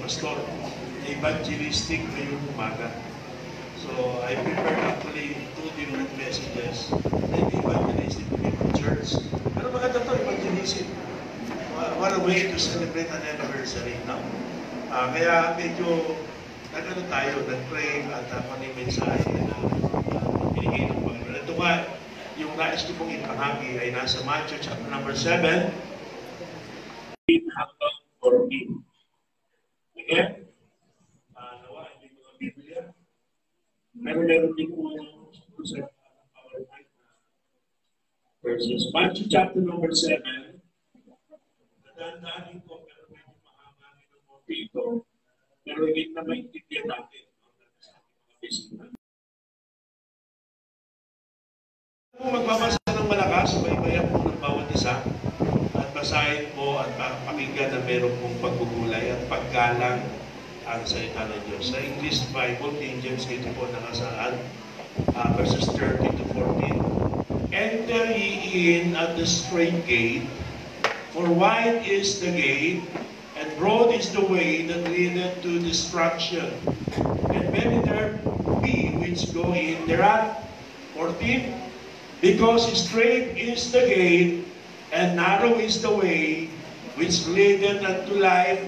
pastor. Evangelistic ngayong umaga. So, I prepared actually 2 different messages. Like evangelistic to the church. Pero maganda to, evangelism. What a way to celebrate an anniversary, no? Kaya medyo nag-ano tayo, nag-pray at ako ni mensahe na binigay ng Panginoon. Ito nga, yung nais ko pong ipahagi ay nasa Matthew chapter number 7, 8 hanggang 14. Again, nawa, hindi ko ang Biblia. Meron din po yung sa PowerPoint verses. Matthew chapter number 7, nadaan ko, pero medyo mahangangin ng mga dito. Pero hindi na maintindihan natin. Kung magbabasa ng malakas, baybayan po ng bawat isa at basahin po at pakinggan na meron pong paggugulay at paggalang ang salita ng Diyos. Sa English Bible, King James, ito po nakasaad, verses 30 to 14. Enter ye in at the straight gate, for wide is the gate, and broad is the way that leadeth to destruction, and many there be which go in thereat. 14. Because straight is the gate, and narrow is the way which leadeth unto life,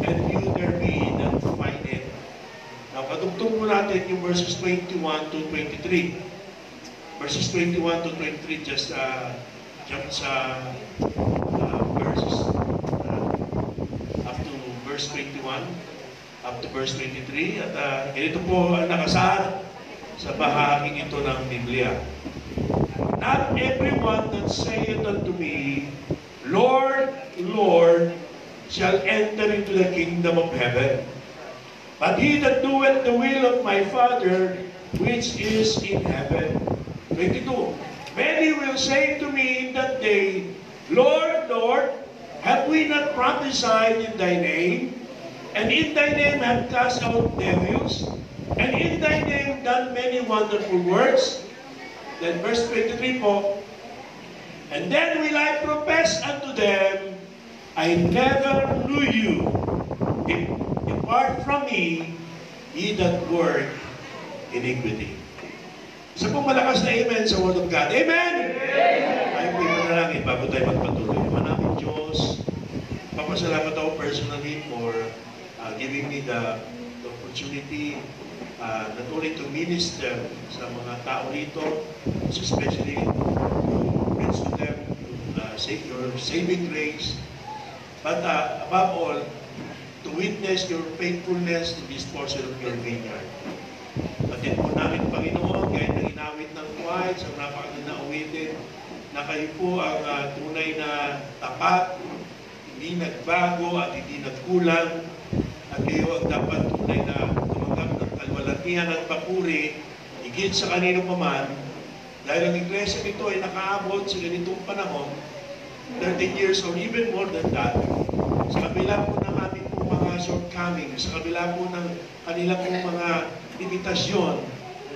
and few there be that find it. Now, katugtog mo natin yung verses 21 to 23. Verses 21 to 23, just jump sa verses up to verse 21, up to verse 23. At ito po ang nakasaad sa bahaging ito ng Biblia. Not everyone that saith unto me, Lord, Lord, shall enter into the kingdom of heaven, but he that doeth the will of my Father, which is in heaven. 22. Many will say to me in that day, Lord, Lord, have we not prophesied in thy name? And in thy name have cast out devils? And in thy name done many wonderful works? Then verse 23 po, and then will I profess unto them, I never knew you. Depart from me, ye that work iniquity. Isa pong malakas na amen sa Word of God. Amen! Tayo po yung manalangin bago tayo magpatuloy. Manaming Diyos, papasalamat ako personally for giving me the opportunity not only to minister sa mga tao rito, especially to preach to them your saving grace, but above all, to witness your faithfulness to this portion of your vineyard. Patid po namin, Panginoon, gaya ng inawit ng choir, sa napakaganda na awitin, na kayo po ang tunay na tapat, hindi nagbago at hindi nagkulang, at kayo ang dapat tunay na tumanggap ng kalwalatian at papuri, higit sa kanino pa man, dahil ang iglesia nito ay nakaabot sa ganitong panahon, 13 years or even more than that, sa kabila po ng aming po mga shortcomings, sa kabila po ng kanila po mga limitasyon,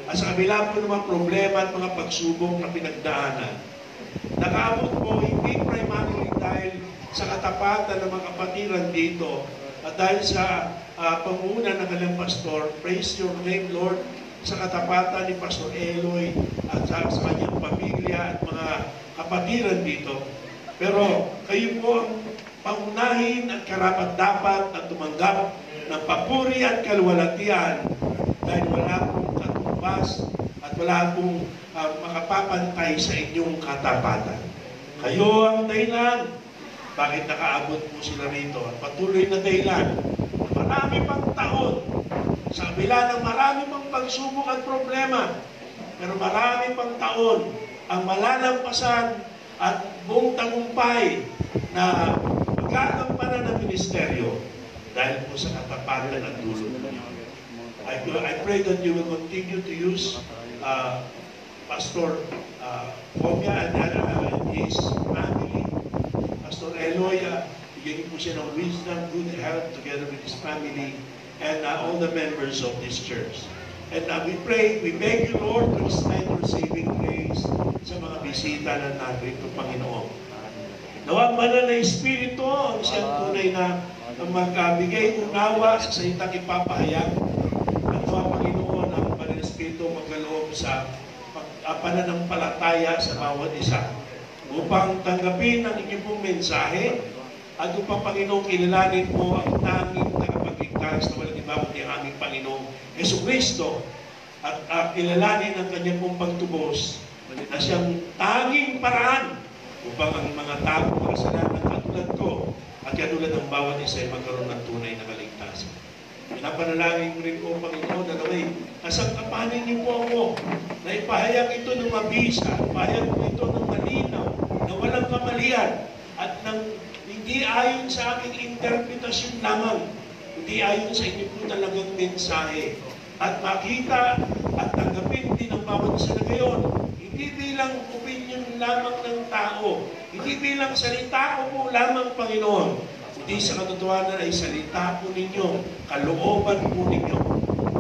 at sa kabila po ng mga problema at mga pagsubok na pinagdaanan. Nakaabot po hindi primarily dahil sa katapatan ng mga kapatiran dito, at dahil sa panguna ng kanyang pastor, praise your name, Lord, sa katapatan ni Pastor Eloy at sa kanyang pamilya at mga kapatiran dito. Pero kayo po ang pangunahin at karapat-dapat na tumanggap ng papuri at kalwalatian dahil wala pong katumbas at wala pong makapapantay sa inyong katapatan. Kayo ang dahilan bakit nakaabot po sila rito at patuloy na dahilan na marami pang taon sa kabila ng marami pang pagsubok at problema, pero marami pang taon ang malalampasan at buong tagumpay na magkakampanan ng ministeryo dahil po sa katapatan at dulot ninyo. I pray that you will continue to use Pastor Pomia and his family, Pastor Eloy, bigyan po siya ng wisdom, good health together with his family and all the members of this church. And we pray, we beg you, Lord, to extend your saving grace sa mga bisita na narito, Panginoon. Nawa banal na Espiritu ang siyang tunay na magkabigay unawa sa salitang ipapahayag. At nawa, Panginoon, ang Banal Espiritu magkaloob sa pananampalataya sa bawat isa upang tanggapin ang inyong pong mensahe at upang, Panginoon, kilalanin po ang tanging tagapagligtas na walang iba kundi ang aming Panginoong Jesucristo at kilalanin ang kanyang pong pagtubos na siyang tanging paraan upang ang mga tao makasalanan katulad ko at katulad ng bawat isa ay magkaroon ng tunay na kaligtasan. Pinapanalangin ko rin po, Panginoon, na naway, nasangkapanin niyo po ako na ipahayag ito ng mabisa, ipahayag po ito ng malinaw, na walang kamalian, at nang hindi ayon sa aking interpretasyon lamang, hindi ayon sa inyo po talagang mensahe, at makita at tanggapin din ang bawat isa na gayon, hindi bilang opinion lamang ng tao, hindi bilang salita ko po lamang, Panginoon, hindi sa katotohanan ay salita po ninyo, kalooban po ninyo.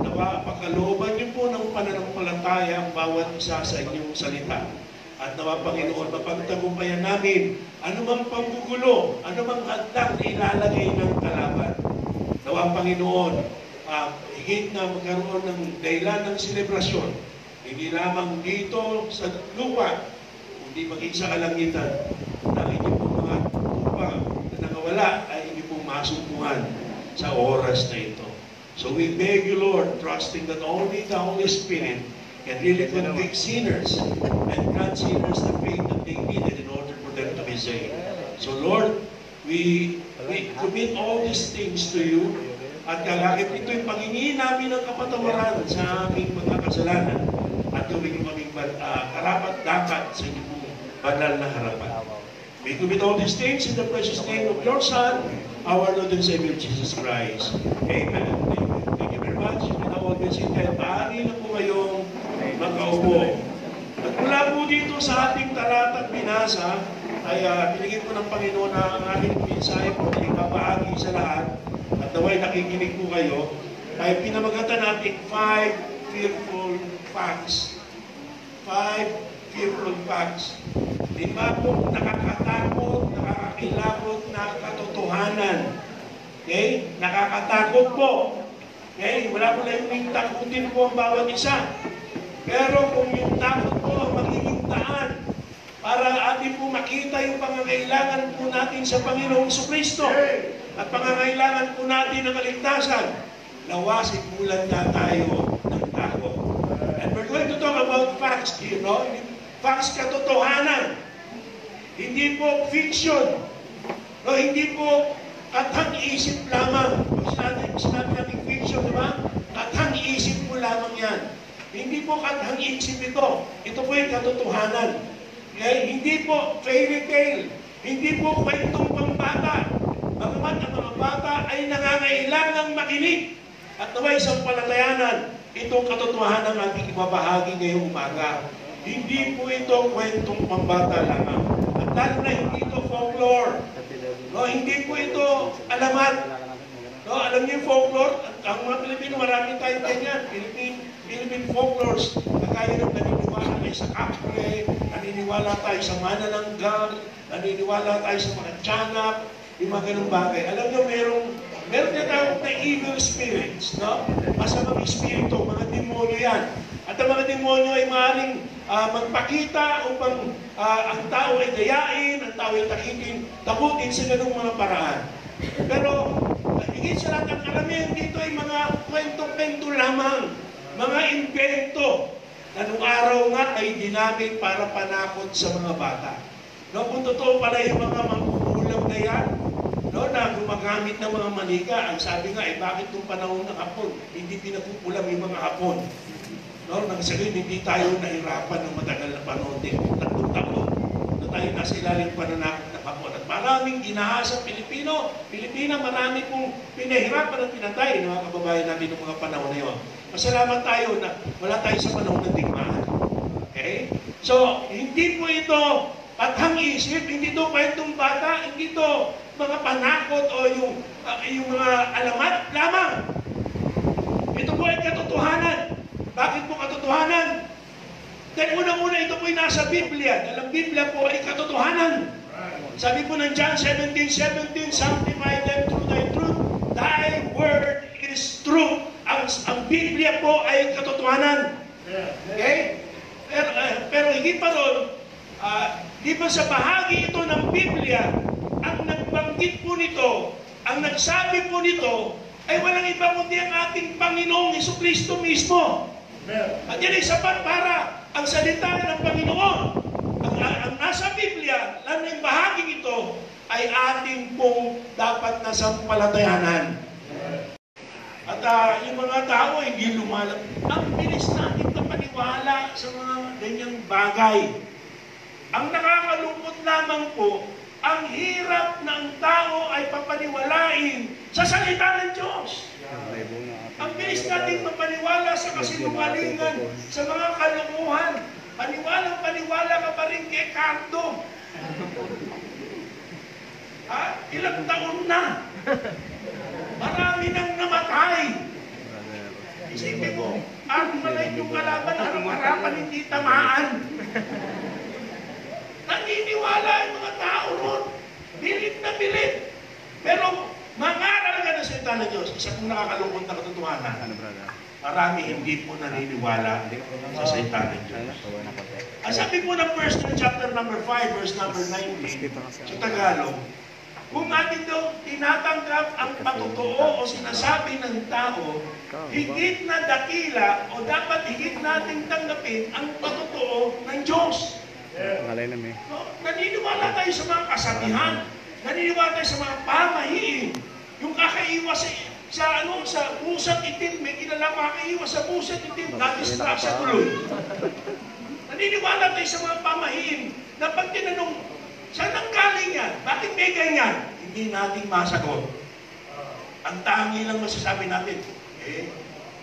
Nawa, pagkalooban niyo po ng pananampalataya ang bawat isa sa inyong salita. At nawa, Panginoon, mapagtagumpayan namin anumang panggugulo, anumang hadlang na ilalagay ng kalaban. Nawa, Panginoon, higit na magkaroon ng dahilan ng selebrasyon, hindi lamang dito sa lupa, kundi maging sa kalangitan, na inyong pong mga tupa na nakawala ay inyong pong masumpungan sa oras na ito. So we beg you, Lord, trusting that only the Holy Spirit can really convict sinners and grant sinners the faith that they needed in order for them to be saved. So Lord, we commit all these things to you, at kalakip ito'y pangingin namin ng kapatawaran sa aming mga kasalanan at gawin kaming karapat-dapat sa inyong banal na harapan. We commit all these things in the precious name of your Son, our Lord and Savior, Jesus Christ. Amen. Amen. Thank you very much. You can all be seated. Maaari na po kayong magkaupo. At mula po dito sa ating talatang binasa, ay binigyan ko ng Panginoon na ang aming mensahe po na ibabahagi sa lahat, at naway nakikinig po kayo, ay pinamagatan natin 5 fearful facts. 5 fearful facts. 5 po nakakatakot, nakakakilabot na katotohanan. Okay? Nakakatakot po. Okay? Wala po na yung takutin po ang bawat isa. Pero kung yung takot po ang magiging daan para atin po makita yung pangangailangan po natin sa Panginoong Jesucristo at pangangailangan po natin ng kaligtasan, nawa simulan na tayo ng takot. And we're going to talk about facts here, no? Facts, katotohanan. Hindi po fiction. No, hindi po kathang-isip lamang. Pag sinabi natin fiction, di ba? Kathang-isip po lamang yan. Hindi po kathang-isip ito. Ito po yung katotohanan. Okay? Hindi po fairy tale. Hindi po kwentong pambata. Bagamat ang mga bata ay nangangailangang makinig. At naway isang palatayanan, itong katotohanan ng ating ibabahagi ngayong umaga. Hindi po ito kwentong pambata lamang. At lalo na hindi ito folklore. No, hindi po ito alamat. No, alam niyo yung folklore? Ang mga Pilipino, marami tayong ganyan. Philippine folklores. Kagaya ng naniniwala tayo sa kapre, naniniwala tayo sa manananggang, naniniwala tayo sa mga tiyanak, yung mga ganung bagay. Alam niyo, meron na tawag na evil spirits, no? Masamang espiritu, mga demonyo yan. At ang mga demonyo ay maaaring magpakita upang ang tao ay dayain, ang tao ay takutin sa ganung mga paraan. Pero higit sa lahat, ang karamihan dito ay mga kwento-kwento lamang, mga invento na nung araw nga ay ginamit para panakot sa mga bata. No, kung totoo pala yung mga mangkukulam na yan, no, na gumagamit ng mga manika, ang sabi nga, bakit nung panahon ng Hapon, hindi pinakukulam yung mga Hapon? No, nang sabihin, hindi tayo nahirapan ng matagal na panahon din. 3 taon na tayo nasa ilalim pananakot ng Hapon. At maraming ginahasa Pilipina, marami pong pinahirapan at pinatay ng mga kababayan natin ng mga panahon na yun. Masalamat tayo na wala tayo sa panahon ng digmaan. Okay? So, hindi po ito kathang-isip, hindi ito kwentong bata, hindi ito mga panakot o yung mga alamat lamang. Ito po ay katotohanan. Bakit po katotohanan? Dahil unang-una ito po ay nasa Biblia. Dahil ang Biblia po ay katotohanan. Sabi po ng John 17:17, sanctify them through thy truth. Biblia po ay katotohanan. Okay? Pero hindi pa ron, di ba sa bahagi ito ng Biblia, ang nagbanggit po nito, ang nagsabi po nito, ay walang iba kundi ang ating Panginoong Jesucristo mismo. At yan ay sapat para ang salita ng Panginoon. Ang nasa Biblia, lalo yung bahaging ito, ay ating pong dapat na sampalatayanan. At yung mga tao hindi lumalab. Ang bilis natin na paniwala sa mga ganyang bagay. Ang nakakalungkot lamang po, ang hirap na ang tao ay papaniwalain sa salita ng Diyos. Ang bilis natin mapaniwala sa kasinungalingan, sa mga kalokohan. Paniwala ka pa rin kay Cardo. Ilang taon na. Marami nang namatay. Isipin mo, ang malay yung kalaban, harap-harapan hindi tamaan. Naniniwala yung mga tao ron. Bilib na bilib. Pero mangaral ka na sa salita ng Diyos. Isa kong nakakalungkot na katotohanan. Marami hindi po naniniwala sa salita ng Diyos. Ang sabi po ng 1 John chapter number 5, verse number 19, sa Tagalog, kung atin daw tinatanggap ang patotoo o sinasabi ng tao, higit na dakila o dapat higit nating tanggapin ang patotoo ng Diyos. No? Naniniwala tayo sa mga kasabihan, naniniwala tayo sa mga pamahiin, yung kakaiwas sa pusat itim, may kilala kakaiwas sa pusat itim, na-distract sa tuloy. Naniniwala tayo sa mga pamahiin na pag tinanong, saan ang galing yan? Bakit may ganyan? Hindi natin masagot. Ang tangi lang masasabi natin,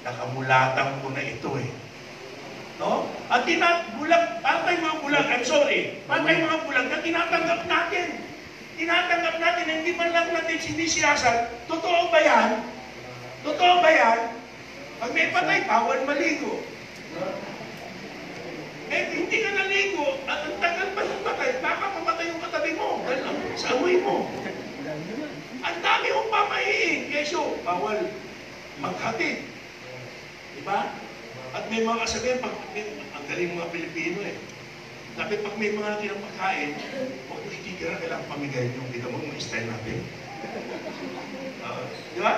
nakamulatan ko na ito No? At patay mga bulag, I'm sorry, patay mga bulag na tinatanggap natin. Tinatanggap natin, hindi man lang natin sinisiyasat. Totoo ba yan? Totoo ba yan? Pag may patay, bawal maligo. Hindi ka naligo, at ang tagal pa ng patay, baka pamatay yung katabi mo, sa amoy mo. Ang dami kong pamahiin, keso, bawal maghatid. Diba? At may mga kasabihan, ang galing mga Pilipino Dapat pag may mga natin ang pagkain, huwag mo ikikira, kailangan pamigay yung kita mo, yung style natin. Diba?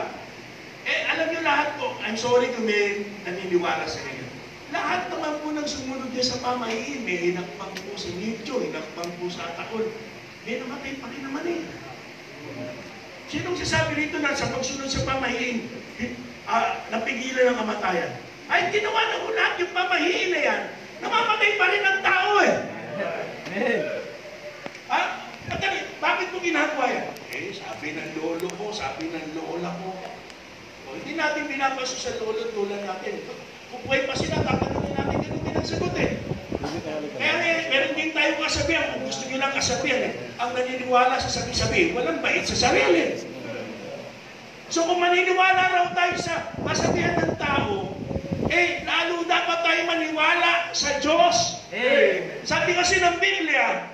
Alam nyo lahat po, I'm sorry kung may naniniwala sa inyo. Lahat naman po ng sumunod niya sa pamahiin, may hinakpang po sa Nidyo, hinakpang po sa Ataol. May namatay pa rin naman Sinong sasabi rito na sa pagsunod sa pamahiin, napigilan ang kamatayan? Ay, ginawa na ko lahat yung pamahiin na yan. Namamatay pa rin ang tao Bakit mo ginagawa yan? Sabi ng lolo ko, sabi ng lola ko. Hindi natin binabaso sa lolo at lola natin. Kung buhay pa sila, tatanungin natin ganun din ang sagot Kaya meron din tayong kasabihan, kung gusto nyo lang kasabihan ang naniniwala sa sabi-sabi, walang bait sa sarili. So kung maniniwala raw tayo sa kasabihan ng tao, lalo dapat tayo maniwala sa Diyos. Sabi kasi ng Biblia,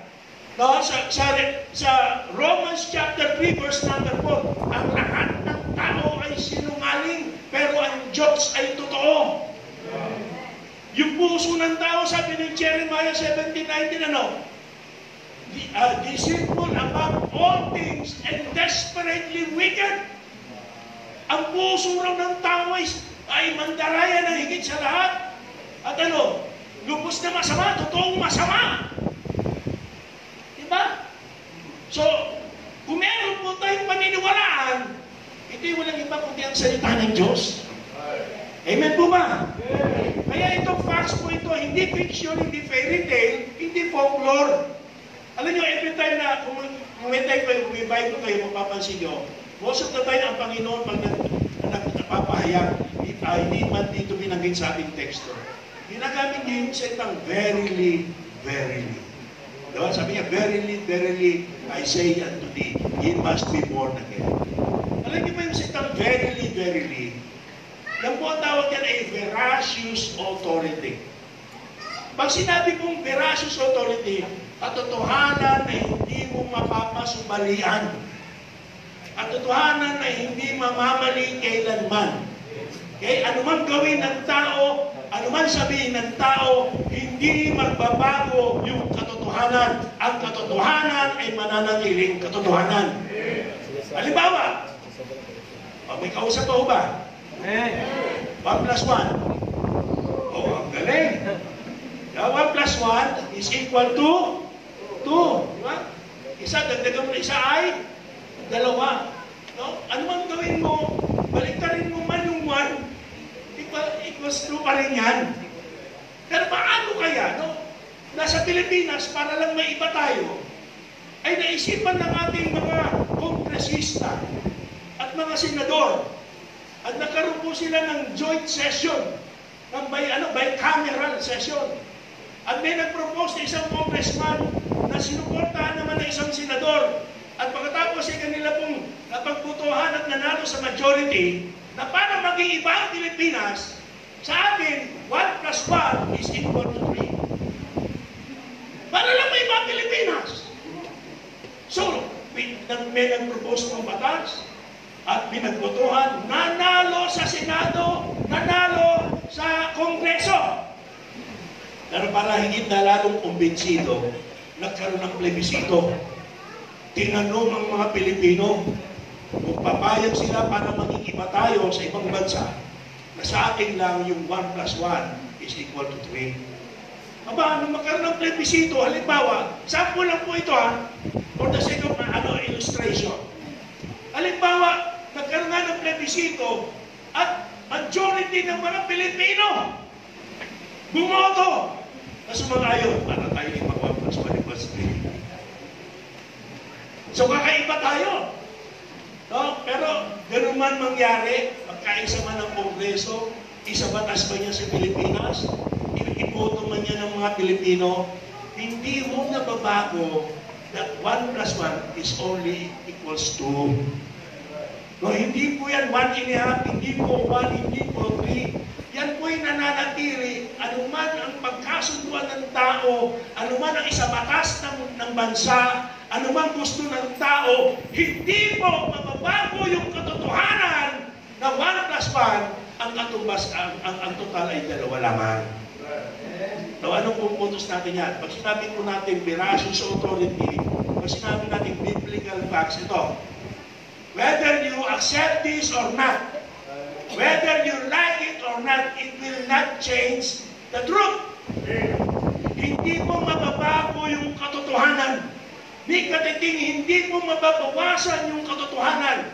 no, sa Romans chapter 3, verse number 4, ang lahat ng tao ay sinungaling, pero ang Diyos ay totoo. Yung puso ng tao, sabi ng Jeremiah 17:19, deceitful above all things and desperately wicked. Ang puso raw ng tao ay mandaraya ng higit sa lahat. At lubos na masama, totoong masama. Diba? So, kung meron po tayong paniniwalaan, ito'y walang iba kundi ang salita ng Diyos. Amen po ba? Kaya itong facts po ito, hindi fiction, hindi fairy tale, hindi folklore. Alam nyo, every time na kung may time kayo, may Bible kayo, mapapansin nyo, most of the time ang Panginoon pag nagpapahayag, hindi man dito binanggit sa ating teksto. Ginagamit niya yung salitang verily, verily. Diba? Sabi niya, verily, verily, I say unto thee, ye must be born again. Alam niyo ba yung salitang verily, verily? Yan po ang tawag yan ay veracious authority. Pag sinabi kong veracious authority, katotohanan na hindi mo mapapasubalian. Katotohanan na hindi mamamali kailanman. Okay? Anumang gawin ng tao, anumang sabihin ng tao, hindi magbabago yung katotohanan. Ang katotohanan ay mananatiling katotohanan. Halimbawa, may kausap pa ba? 1 plus 1. Ang galing. 1 plus 1 is equal to 2. Di ba? Isa, dagdagan mo na isa ay 2. No? Ano man gawin mo, baliktarin mo man yung 1, equals 2 pa rin yan. Pero paano kaya, no? Nasa Pilipinas, para lang may iba tayo, ay naisipan ng ating mga kongresista at mga senador at nagkaroon po sila ng joint session, ng bicameral session. At may nag-propose na isang congressman na sinuportahan naman ng isang senador. At pagkatapos ay kanila pong napagbutuhan at nanalo sa majority na para maging iba ang Pilipinas, sa atin, 1 plus 1 is equal to 3. Para lang may iba ang Pilipinas. So, may nag-propose ng batas at pinagbutuhan, nanalo sa Senado, nanalo sa Kongreso. Pero para higit na lalong kumbinsido, nagkaroon ng plebisito. Tinanong ang mga Pilipino kung papayag sila para magkikipa tayo sa ibang bansa na sa atin lang yung 1 plus 1 is equal to 3. Aba, nung magkaroon ng plebisito, halimbawa, sample lang po ito for the sake of illustration. Halimbawa, nagkaroon nga ng plebisito at majority ng mga Pilipino bumoto na sumang-ayon para tayo yung mga 1 plus 1 equals 3. So kakaiba tayo. No? Pero ganun man mangyari, magkaisa man ng Kongreso, isa batas ba niya sa Pilipinas, iboto man niya ng mga Pilipino, hindi mo nababago that 1 plus 1 is only equals 2. No, hindi po yan 1.5, hindi po 1, hindi po 3. Yan po'y nananatili, anuman ang pagkasunduan ng tao, anuman ang isa batas ng bansa, anuman gusto ng tao, hindi po mababago yung katotohanan na 1 plus 1, ang katumbas, ang total ay 2 lamang. So, anong pupuntos natin yan? Pag sinabi po natin veracity authority, pag sinabi natin biblical facts, ito, whether you accept this or not, whether you like it or not, it will not change the truth. Hindi mo mababago yung katotohanan. Ni katiting, hindi mo mababawasan yung katotohanan.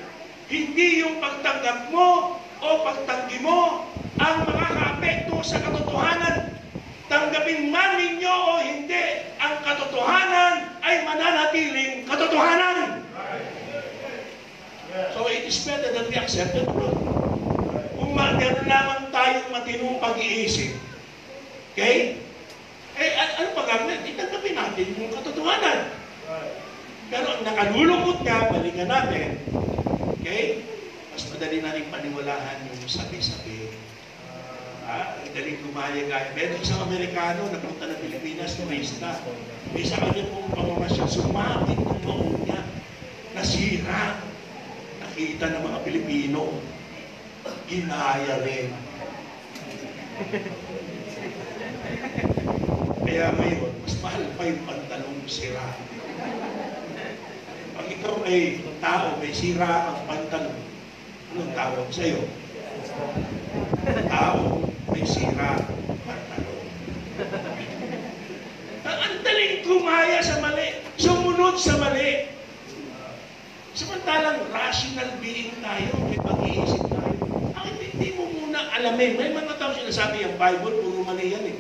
Hindi yung pagtanggap mo o pagtanggi mo ang makakaapekto sa katotohanan. Tanggapin man ninyo o hindi, ang katotohanan ay mananatiling katotohanan. So it is better that we accept the truth. Kung meron lamang tayong matinong pag-iisip, okay? Ano pa gagawin? Itanggapin natin yung katotohanan. Pero ang nakalulungkot nga, balikan natin, okay? Mas madali natin paniwalaan yung sabi-sabi. Ang daling gumayag. Meron isang Amerikano na punta ng Pilipinas, turista. May sa kanya pong pamamasya, sumabit ng baon niya, nasira. Nakita ng mga Pilipino, ginaya rin. Kaya ngayon, mas mahal pa yung pantalong sira. Pag ikaw ay tao, may sira ang pantalong, anong tawag sa'yo? Tao, may sira ang pantalong. Ang daling gumaya sa mali, sumunod sa mali. Samantalang rational being tayo, may pag-iisip tayo. Hindi mo muna alamin. May mga tao sinasabi yung Bible, puro mali yan eh.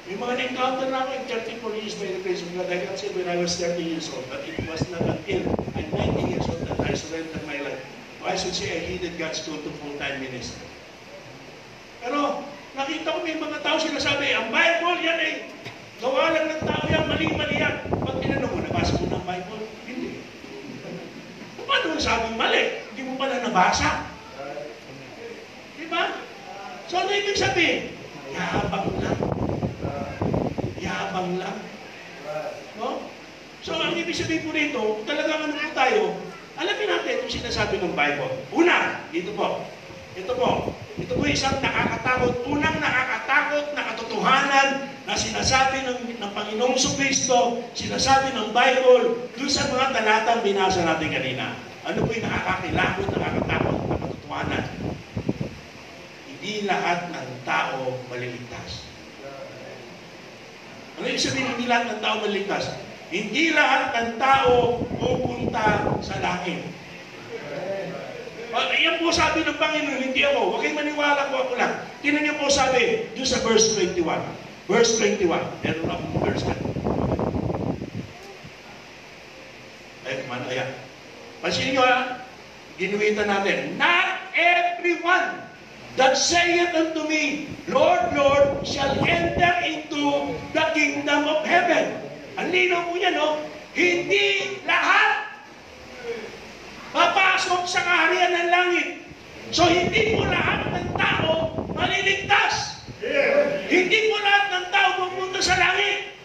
May mga na-encounter na ako in 34 years by the grace of God. I got saved when I was 30 years old, but it was not until I'm 90 years old that I surrendered my life. Or I should say I heeded God's call to full-time ministry. Pero nakita ko may mga tao sinasabi, ang Bible yan eh, gawa lang ng tao yan, mali-mali yan. Pag tinanong mo, nabasa mo ng Bible? Hindi. Paano sabing mali? Hindi mo pala nabasa. Diba? So ano ibig sabihin? Yabang lang. Yabang lang. No? So ang ibig sabihin po rito, talagang ano po tayo, alamin natin yung sinasabi ng Bible. Una, dito po, Ito po isang nakakatakot, unang nakakatakot na katotohanan na sinasabi ng Panginoong Kristo, sinasabi ng Bible, doon sa mga talatang binasa natin kanina. Ano po yung nakakakilabot, nakakatakot na katotohanan? Hindi lahat ng tao maliligtas. Ano yung sabihin, hindi lahat ng tao maliligtas? Hindi lahat ng tao pupunta sa langit. Yan po sabi ng Panginoon, hindi ako. Huwag kayong maniwala ko, ako lang. Tingnan niyo po sabi, doon sa verse 21. Verse 21. Meron akong verse ka. Ayan. Pansinin niyo ha, ginuwitan natin. Not everyone that saith unto me, Lord, Lord, shall enter into the kingdom of heaven. Ang linaw po niya, no? Hindi lahat papasok sa kaharian ng langit. So, hindi po lahat ng tao maliligtas. Hindi po lahat ng tao pupunta sa langit.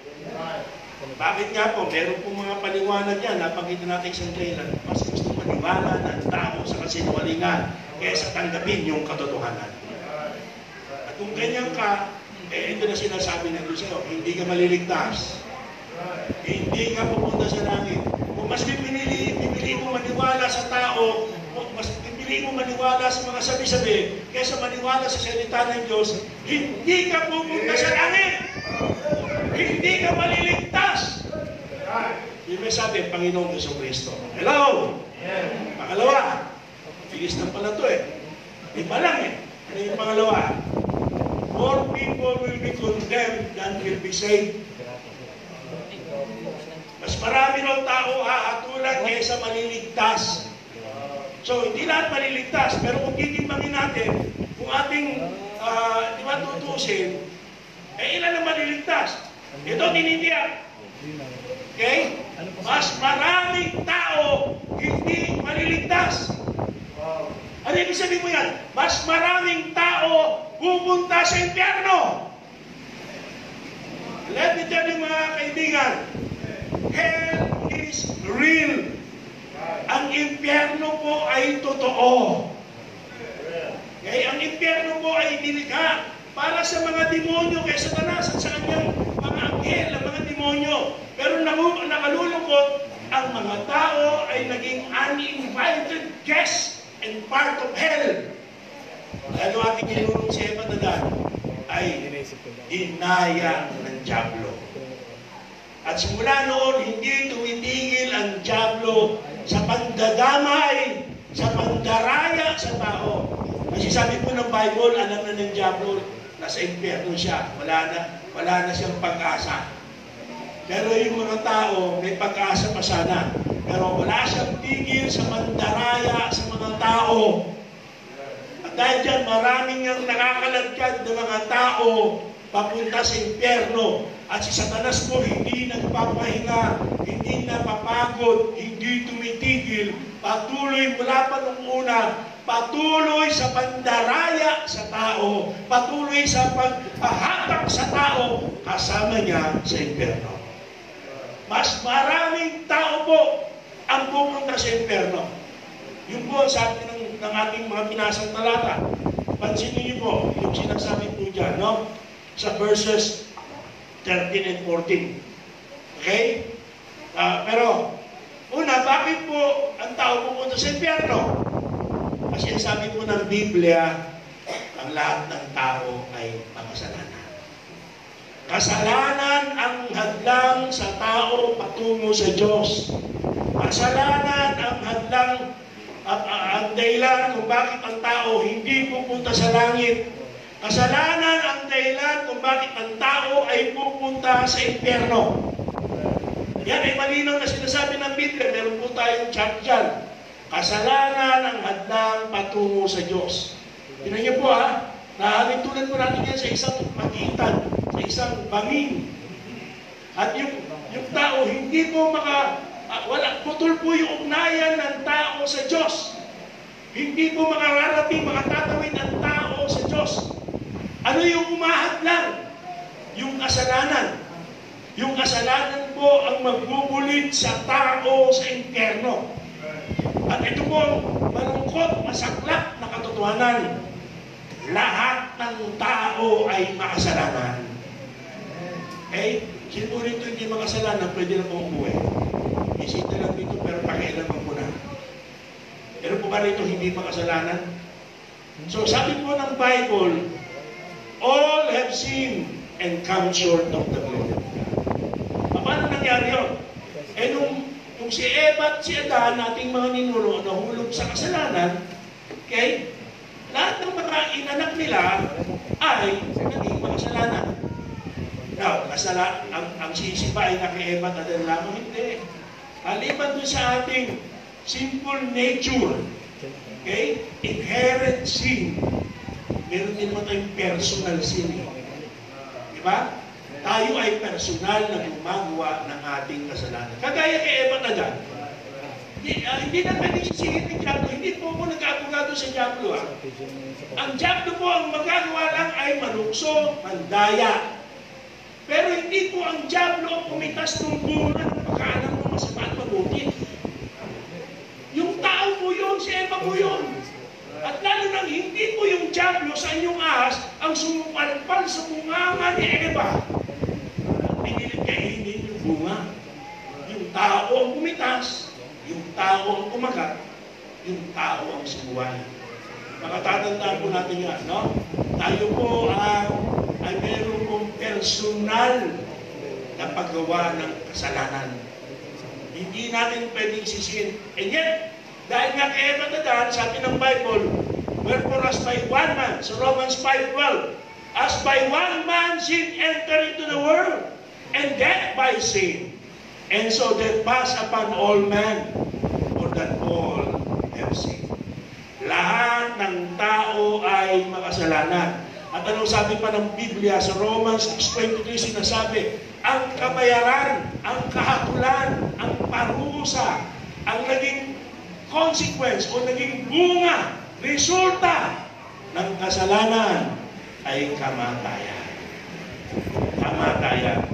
Bakit nga po? Meron po mga paliwanag yan. Napakita natin sa kailan. Mas gusto maniwala ng tao sa kasinungalingan kaysa tanggapin yung katotohanan. At kung ganyan ka, ito na sinasabi na doon sa'yo, hindi ka maliligtas. Hindi ka pupunta sa langit. Kung mas pipili mo maniwala sa tao, mas pipili mo maniwala sa mga sabi-sabi, kaysa maniwala sa salita ng Diyos, hindi ka pupunta sa langit. Hindi ka maliligtas. Yung may sabi, Panginoong Kristo. Hello! Pangalawa, bilis na pala ito eh. Di pa lang eh. Ano yung pangalawa? More people will be condemned than will be saved. Mas marami ng tao hahatulan kaysa maliligtas. So, hindi lahat maliligtas. Pero kung titimbangin natin, kung ating tutusin, ilan ang maliligtas? Ito, tinindiyak. Okay? Mas maraming tao hindi maliligtas. Ano ibig sabihin mo yan? Mas maraming tao pupunta sa impyerno. Let me tell you mga kaibigan, hell is real. Ang impyerno po ay totoo. Okay? Ang impyerno po ay nilikha para sa mga demonyo kay Satanas at sa kanyang mga anghel, ang mga demonyo. Pero nakalulungkot, ang mga tao ay naging uninvited guests and part of hell. Ano ating inurong si Eva Dadan ay inaya ng Diablo. At simula noon, hindi tumitigil ang Diablo sa pandadamay, sa pandaraya sa tao. Kasi sabi po ng Bible, alam na ng Diablo, nasa impyerno siya. Wala na siyang pag-asa. Pero yung mga tao, may pag-asa pa sana. Pero wala siyang tigil sa mandaraya sa mga tao. At dahil dyan, maraming ang nakakaladkad ng mga tao papunta sa impyerno. At si Satanas po hindi nagpapahinga, hindi napapagod, hindi tumitigil. Patuloy mula pa nung una, patuloy sa pandaraya sa tao, patuloy sa paghahatak sa tao, kasama niya sa impyerno. Mas maraming tao po ang pupunta sa impyerno. Yun po sabi ng ating mga pinasang talata. Pansinin niyo po yung sinasabi po dyan, no? Sa verses 13 and 14. Okay? Pero, una, bakit po ang tao pupunta sa impyerno? Kasi sabi po ng Biblia, ang lahat ng tao ay makasalanan. Kasalanan ang hadlang sa tao patungo sa Diyos. Kasalanan ang hadlang ang dahilan kung bakit ang tao hindi pupunta sa langit. Kasalanan ang dahilan kung bakit ang tao ay pupunta sa impyerno. Yan ay malinaw na sinasabi ng Biblia. Meron po tayong chart dyan. Kasalanan ang hadlang patungo sa Diyos. Tingnan niyo po ha, nahalitulan po natin yan sa isang magitan, sa isang bangin. At yung tao, hindi po putol po yung ugnayan ng tao sa Diyos. Hindi po makararating, makatatawid ang tao sa Diyos. Ano yung umahadlang? Yung kasalanan. Yung kasalanan po ang magbubulit sa tao sa impyerno. At ito po malungkot, masaklap na katotohanan. katotohanan. Lahat ng tao ay makasalanan. Okay? Sino rito hindi makasalanan, pwede na pong umuwi. Isita lang dito, pero pakialaman mo na. Pero po ba rito hindi makasalanan? So sabi po ng Bible, all have sinned and come short of the glory of God. Paano nangyari yun? Eh nung si Eva at si Adan, ating mga ninuno, nahulog sa kasalanan, okay? Lahat ng mga inanak nila ay naging makasalanan. Now, ang sisi ba ay kay Eva at Adan lamang? Hindi. Maliban doon sa ating simple nature, okay? Inherent sin. Meron din naman tayong personal sin. Diba? Tayo ay personal na gumagawa ng ating kasalanan. Kagaya kay Eva at Adan. Hindi na pwedeng sisihin ng Diablo. Hindi po ako nag-abogado sa Diablo. Ang Diablo po, ang magagawa lang ay manukso, mandaya. Pero hindi po ang Diablo pumitas ng bunga ng pagkaalam ng masama at mabuti. Yung tao po yun, si Eva po yun. At lalo nang hindi po yung Diablo sa inyong ahas ang sumupalpal sa bunganga ni Eva. Pinilit kainin yung bunga. Yung tao ang pumitas, yung tao ang kumagat, yung tao ang sumuway. Makatatandaan po natin yan, no? Tayo po ay meron pong personal na paggawa ng kasalanan. Hindi natin pwedeng sisihin. And yet, dahil nga kay Eva at Adan, sabi ng Bible, wherefore as by one man, so Romans 5:12, as by one man sin entered into the world, and death by sin. And so death passed upon all men, for that all have sinned. Lahat ng tao ay makasalanan. At anong sabi pa ng Biblia sa Romans 6:23, sinasabi, ang kabayaran, ang kahatulan, ang parusa, ang naging consequence o naging bunga, resulta ng kasalanan ay kamatayan. Kamatayan.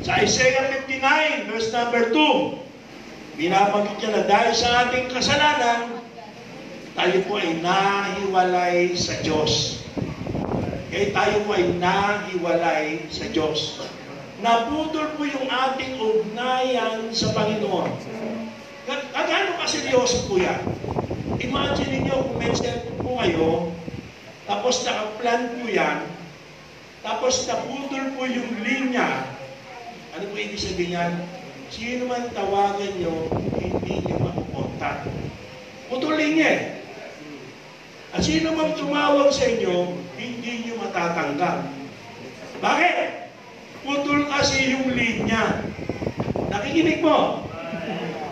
Sa Isaiah 59, verse number 2, binabanggit niya na dahil sa ating kasalanan, tayo po ay nahiwalay sa Diyos. Kaya tayo po ay nahiwalay sa Diyos. Naputol po yung ating ugnayan sa Panginoon. Gaano kaseryoso po yan? Imagine niyo kung may cellphone po kayo, tapos nakaplan po yan, tapos naputol po yung linya. Ano po ibig sabihin yan? Sino man tawagan nyo, hindi nyo makukontak. Putulin niya eh. At sino man tumawag sa inyo, hindi nyo matatanggap. Bakit? Putol kasi yung linya. Nakikinig mo?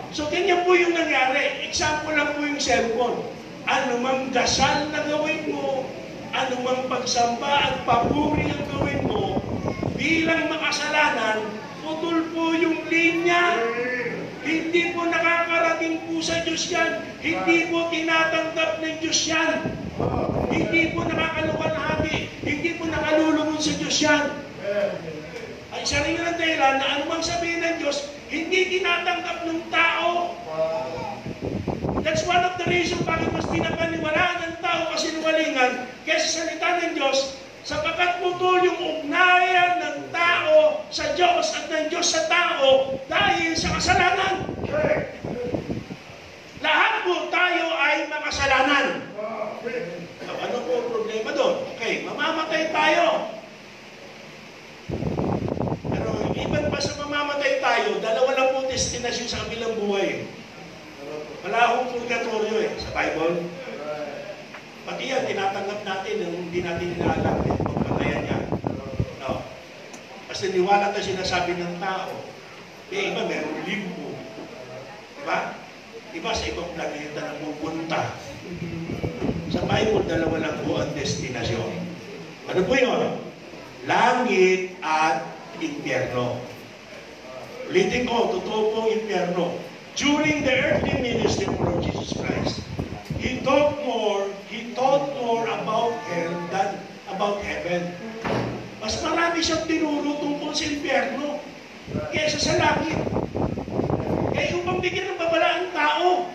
So, ganyan po yung nangyari. Example lang po yung cellphone. Ano mang dasal na gawin mo, ano mang pagsamba at papuri ang gawin mo, bilang makasalanan, putol po yung linya. Hindi po nakakarating po sa Diyos yan. Hindi po tinatanggap ng Diyos yan. Hindi po nakakaluwalhati. Hindi po nakalulunod sa Diyos yan. Ay isa rin ang dahilan na anumang sabihin ng Diyos, hindi tinatanggap ng tao. That's one of the reasons bakit mas pinapaniwalaan ng tao kasinungalingan kaysa salita ng Diyos, sapagkat putol yung ugnayan ng tao sa Diyos at ng Diyos sa tao dahil sa kasalanan. Lahat po tayo ay makasalanan. So, ano po ang problema doon? Okay, mamamatay tayo. Pero even pa sa mamamatay tayo, dalawa lang po destinasyon sa kabilang buhay. Wala akong purgatorio sa Bible. Pati yan, tinatanggap natin nung hindi natin inaalam yung pagpatayan niya. No. Kasi niwala na sinasabi ng tao. Kaya iba, meron limbo. Diba? Iba sa ibang planeta na pupunta. Sa Bible, dalawa lang po ang destinasyon. Ano po yun? Langit at impyerno. Ulitin ko, totoo po ang impyerno. During the earthly ministry of Lord Jesus Christ, He taught more about hell than about heaven. Mas marami siyang tinuro tungkol sa impyerno kaysa sa langit. Kaya upang bigyan ng babala ang tao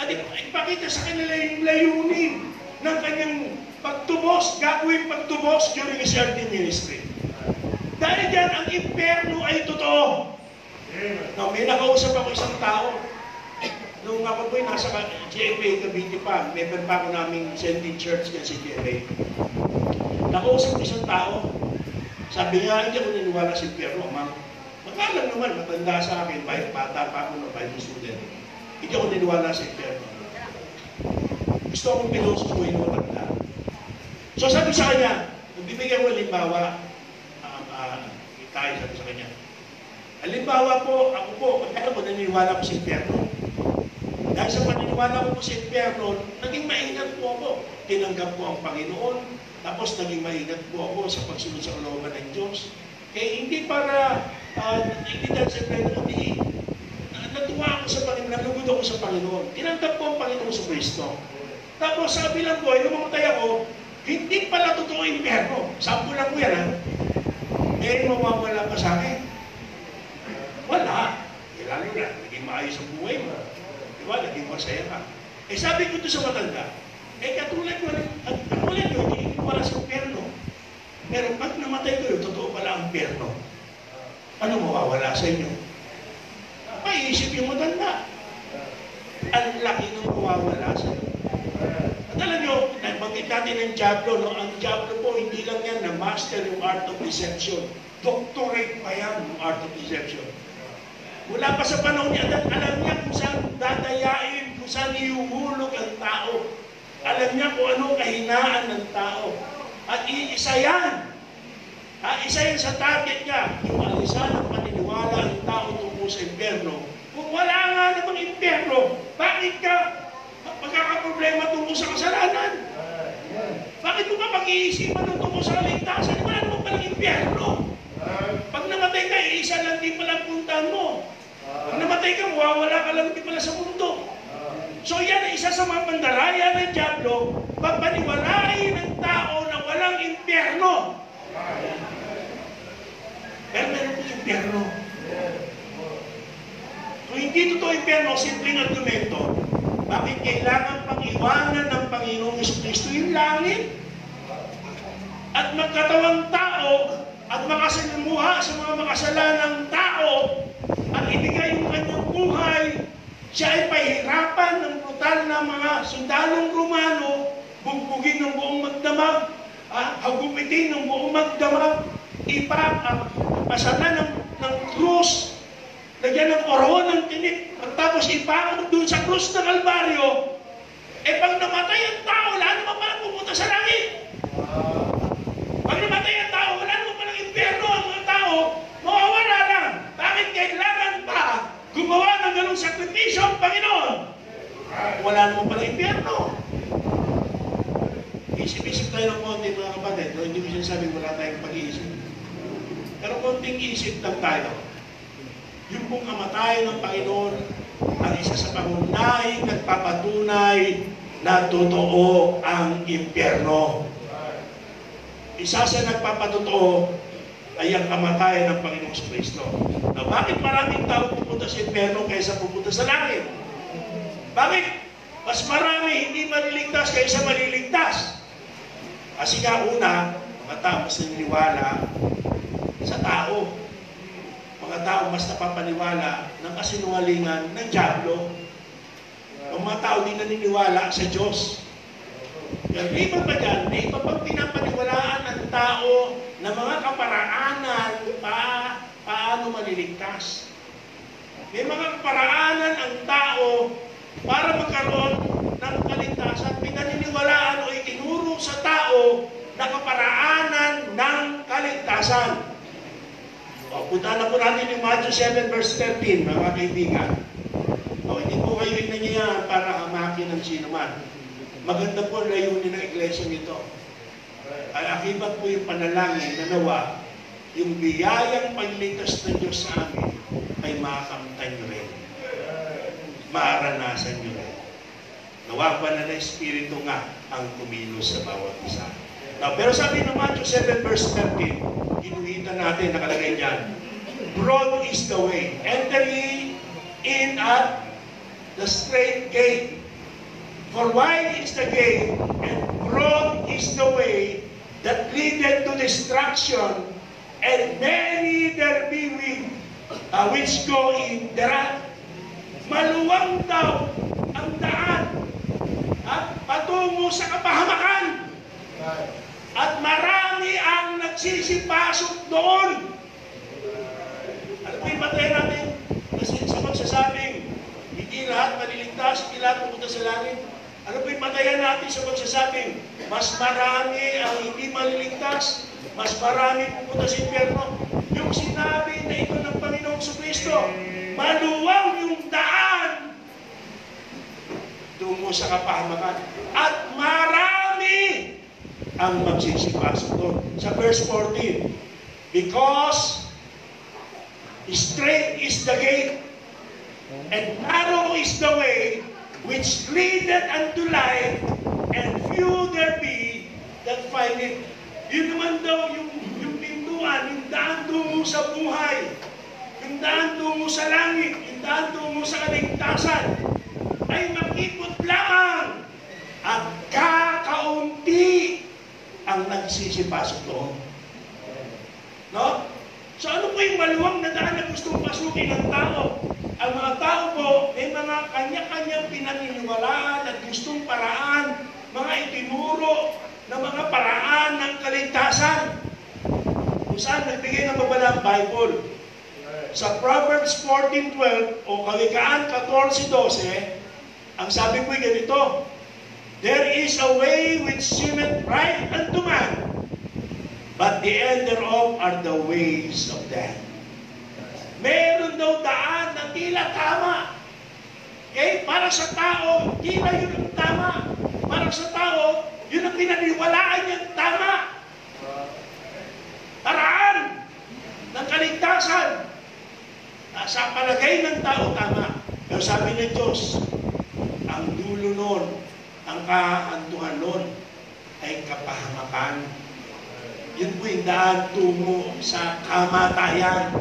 at ipakita sa kanila yung layunin ng kanyang pagtubos, gagawin pagtubos during his earthly ministry. Dahil dyan, ang impyerno ay totoo. Now, may nakausap ako isang tao. Nung ako po'y nasa GFA Cavite pa, member pa ako naming Sending Church yan si GFA. Nakausap ko isang tao. Sabi nga, hindi ako niniwala sa impyerno, ma'am. Makalang naman, matanda sa akin, bata pa ako na Bible student. Hindi ako niniwala sa impyerno. Gusto akong pilosofuhin ng matanda. So sabi sa kanya, nagbibigyan ko halimbawa, tayo sabi sa kanya, halimbawa po, ako po, kaya po naniniwala ko sa impyerno. Dahil sa paniniwala ko sa impyerno, naging maingat po ako. Tinanggap ko ang Panginoon, tapos naging maingat po ako sa pagsunod sa kalooban ng Diyos. Kaya hindi para, hindi dahil sa impyerno, kundi natuwa ako sa Panginoon, nalugod ako sa Panginoon. Tinanggap ko ang Panginoon sa Kristo. Tapos sabi lang ko, nung mamatay ako, hindi pala totoo yung impyerno. Sample lang ko yan, ha? Eh, mawawala pa sa akin. Wala. Eh, lalo na, naging maayos ang buhay mo. Diba, naging masaya ka. Eh, sabi ko ito sa matanda, katulad ko, hindi wala sa impyerno. Pero pag namatay ko, totoo pala ang impyerno. Ano mawawala sa inyo? Maiisip yung matanda. Ang laki ng mawawala sa inyo. At alam nyo, nabanggit natin ng Diablo, no? Ang Diablo po, hindi lang yan na master yung art of deception. Doctorate pa yan yung art of deception. Mula pa sa panahon ni Adan, alam niya kung saan dadayain, kung saan iuhulog ang tao. Alam niya kung ano kahinaan ng tao. At isa yan. Isa yan sa target niya. Yung alisan ng paniniwala ng tao tungkol sa impyerno. Kung wala nga namang impyerno, bakit ka magkakaproblema tungkol sa kasalanan? Bakit mo pa pag-iisipan ng tungkol sa kaligtasan? Wala naman palang impyerno. Pag namatay ka, isa lang din palang puntahan mo. Pag namatay ka, mawawala ka lang din pala sa mundo. So yan ay isa sa mga pandaraya ng Diablo, papaniwalain ng tao na walang impyerno. Pero meron po impyerno. Kung hindi totoo impyerno, simpleng argumento, bakit kailangan pang iwanan ng Panginoong Jesucristo yung langit? At magkatawang tao at makasalamuha sa mga makasalanang tao at ibigay yung kanyang buhay, siya ay pahirapan ng brutal na mga sundalong Romano, bugbugin ng buong magdamag, hagupitin ng buong magdamag, pasanan ng krus, lagyan ng koron ng tinik, at tapos ipakot doon sa krus ng Kalbaryo. Pag namatay ang tao, wala naman palang pupunta sa langit. Pag namatay ang tao, wala naman palang impyerno. Ang mga tao, mawawala lang. Bakit kailangan pa gumawa ng ganong sakripisyo ang Panginoon? Wala naman palang impyerno. Isip-isip tayo ng konti, mga kapatid. No? Hindi ko sinasabi wala tayong pag-iisip. Pero konting isip lang tayo. Yung pong kamatayan ng Panginoon ang isa sa pangunahing nagpapatunay na totoo ang impyerno. Isa sa nagpapatotoo ay ang kamatayan ng Panginoong Kristo. Na bakit maraming tao pupunta sa impyerno kaysa pupunta sa langit? Bakit? Mas marami hindi maliligtas kaysa maliligtas. Kasi nga una, mga tao mas naniniwala sa tao. Mga tao mas napapaniwala ng kasinungalingan ng Diablo. Ang mga tao di naniniwala sa Diyos. Pero iba pa dyan, may iba pang pinapaniwalaan ng tao na mga kaparaanan paano maliligtas. May mga kaparaanan ang tao para magkaroon ng kaligtasan. Pinaniniwalaan o itinuro sa tao na kaparaanan ng kaligtasan. Punta na po natin yung Matthew 7 verse 13, mga kaibigan. Hindi po kayo inanyayahan para hamakin ng sino man. Maganda po ang layunin ng iglesia nito. Ay akibat po yung panalangin na nawa, yung biyayang pagliligtas ng Diyos sa amin ay makakamtan nyo rin. Maaranasan nyo rin. Nawa pa na Espiritu nga ang kumilos sa bawat isa. Pero sabi ng Matthew 7 verse 13, ginuhitan natin, nakalagay dyan, broad is the way, enter ye in at the straight gate. For wide is the gate, and leadeth to destruction, and many there be which go in thereat. Maluwang daw ang daan patungo sa kapahamakan. At marami ang nagsisipasok doon. Ano po yung patay natin? Kasi sa magsasabing, hindi lahat maliligtas, hindi lahat pupunta sa langit. Ano po yung patayan natin sa magsasabing, mas marami ang hindi maliligtas, mas marami pupunta sa impyerno. Yung sinabi na ito ng Panginoong Kristo, maluwang yung daan tungo sa kapahamakan. At marami ang magsisipasok doon. Sa verse 14, because straight is the gate, and narrow is the way which leadeth unto life, and few there be that find it. Yun naman daw yung pintuan, yung daan tungo sa buhay, yung daan tungo sa langit, yung daan tungo sa kaligtasan, ay makikot lamang at kakaunti ang nagsisipasok doon. No? So ano po yung maluwang na daan na gustong pasukin ng tao? Ang mga tao po, may mga kanya-kanyang pinaniniwalaan at gustong paraan, mga itinuro na mga paraan ng kaligtasan. Kung saan nagbigay ng babala ang Bible. Sa Proverbs 14:12 o Kawikaan 14:12, ang sabi po'y ganito, there is a way which seemeth right unto man, but the end thereof are the ways of death. Meron daw daan na tila tama. Okay? Para sa tao, tila yun ang tama. Para sa tao, yun ang pinaniwalaan niyang tama. Paraan ng kaligtasan. Sa palagay ng tao, tama. Pero sabi ng Diyos, ang dulo nun, ang kahantuhan nun, ay kapahamakan. Yun po yung daan tungo sa kamatayan.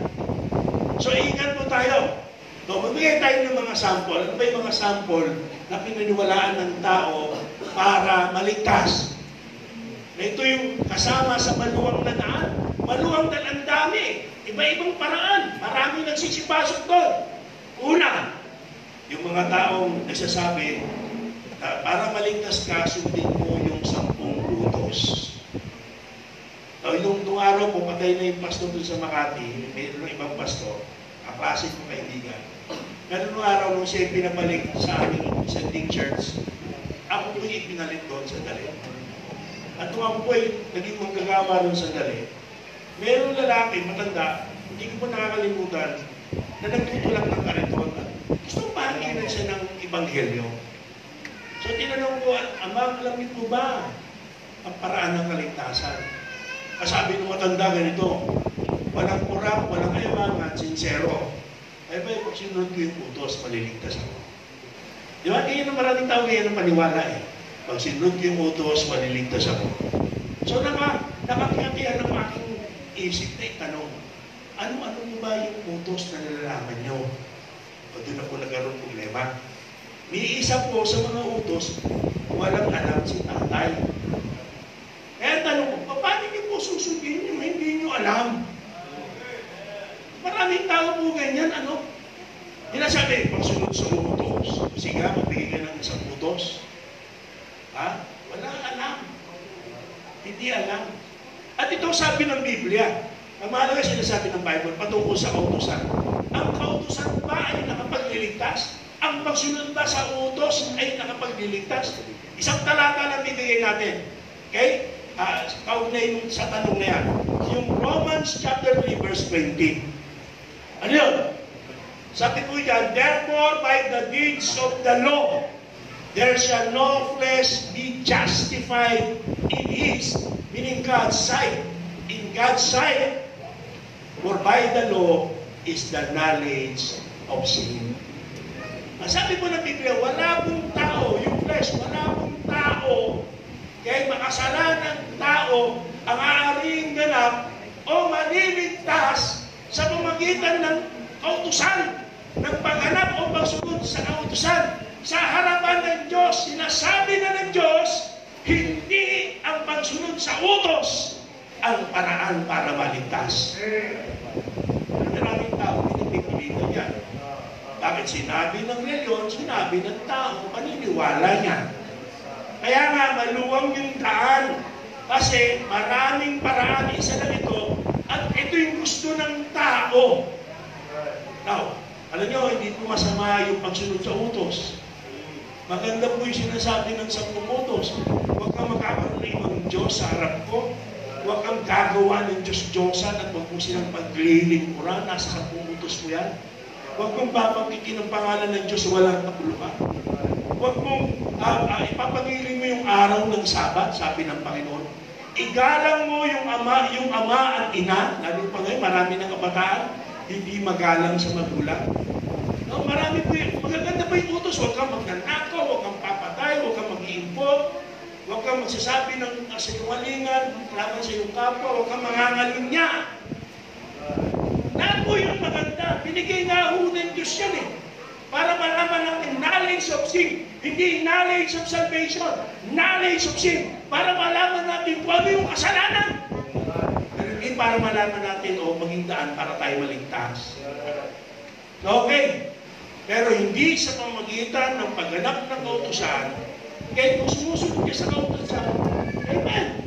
So, ingat po tayo. So, magbigay tayo ng mga sample. Ano ba yung mga sample na pinaniwalaan ng tao para maligtas? Na ito yung kasama sa maluwang na daan. Maluwang na ang dami. Iba-ibang paraan. Marami nagsisipasok doon. Una, yung mga taong nagsasabi, para maligtas ka, sundin mo yung 10 utos. Yung araw po, patay na yung pastor doon sa Makati, mayroon ibang pastor, kaklase ko kaibigan. Pero nung araw, nung siya pinabalik sa aming sending church, ako po yung ipinalit doon sa Dali. At nung ako po naging manggagawa doon sa Dali, mayroong lalaki, matanda, hindi ko po nakakalimutan, na nagtutulak ng kariton. Gusto pahanginan siya ng ebanghelyo. So tinanong ko, Ama, alam niyo po ba ang paraan ng kaligtasan? Sabi ng matanda ganito, walang kurap, walang ayamangan, sincero. Ay ba, pag sinunod ko yung utos, maliligtas ako. Di ba? Kaya ng maraming tao ngayon ang paniwala eh. Pag sinunod ko yung utos, maliligtas ako. So nakakiyatihan ng aking isip na itanong, ano mo ba yung utos na nalalaman nyo? O doon ako nagkaroon problema. May isa po sa mga utos, walang alam si tatay. Kaya tanong ko, paano niyo po susundin nyo? Hindi nyo alam. Maraming tao po ganyan, ano? Hinasabi, pagsunod sa utos. Sige, magbigay ka ng isang utos. Ha? Wala alam. Hindi alam. At ito sabi ng Biblia. Ang mahalaga sinasabi ng Bible, patungkol sa kautusan. Ang kautusan ba ay nakapagliligtas? Ang pagsunod ba sa utos ay nakapagliligtas? Isang talata lang bibigay natin. Okay? Kaugnay sa tanong na yan. Yung Romans chapter 3 verse 20. Ano yun? Sabi po yan, therefore by the deeds of the law, there shall no flesh be justified in His, meaning God's sight. In God's sight, for by the law is the knowledge of sin. Sabi po ng Biblia, wala pong tao, yung flesh, wala pong tao, kaya makasalanang tao ang aariing ganap o maliligtas sa pamagitan ng kautusan, ng paghanap o pagsunod sa kautusan. Sa harapan ng Diyos, sinasabi na ng Diyos, hindi ang pagsunod sa utos ang paraan para maligtas. Maraming tao pinipilitan yan. Bakit sinabi ng reliyon, sinabi ng tao, paniniwala niya. Kaya nga, maluwang yung daan. Kasi maraming paraan, isa lang ito, at ito yung gusto ng tao. Now, alam nyo, hindi po masama yung pagsunod sa utos. Maganda po yung sinasabi ng 10 utos. Huwag kang magkakaroon ng ibang Diyos sa harap ko. Huwag kang gagawa ng Diyos-Diyosan at huwag mong silang paglilingkuran. Nasa 10 utos mo yan. Huwag mong papangkitin ang pangalan ng Diyos walang kapuluhan. Huwag mong ipapangiling mo yung araw ng Sabat, sabi ng Panginoon. Igalang mo yung ama at ina. Lalo pa ngayon, marami ng kabataan, hindi magalang sa magulang. No, marami po yun. Magaganda pa yung utos. Huwag kang magnanakaw, huwag kang papatay, huwag kang mag-iimpok, huwag kang magsasabi ng sinungalingan laban sa iyong kapwa, huwag kang mangangalinya. Lahat po yung maganda. Binigay nga ho ng Diyos yan eh. Para malaman natin knowledge of sin. Hindi knowledge of salvation. Knowledge of sin. Para malaman natin kung ano yung kasalanan. Pero hindi para malaman natin o maging daan para tayo maligtas. Okay. Pero hindi sa pamagitan ng pagganap ng kautusan, kahit kung sumusunod ka sa kautusan, amen.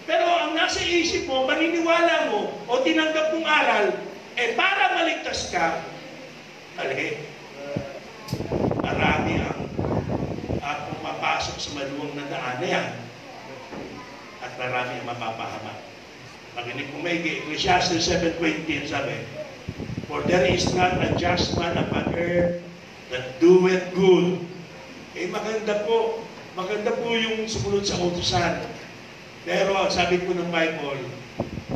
Pero ang nasa isip mo, paniniwala mo, o tinanggap mong aral, para maligtas ka, mali. Marami ang pumapasok sa maluwang na daan na yan. At marami ang mapapahama. Makinig kong maigi, Ecclesiastes 7:20, sabi, for there is not a just man upon earth that doeth good. Maganda po. Maganda po yung sumunod sa utusan. Pero sabi po ng Bible,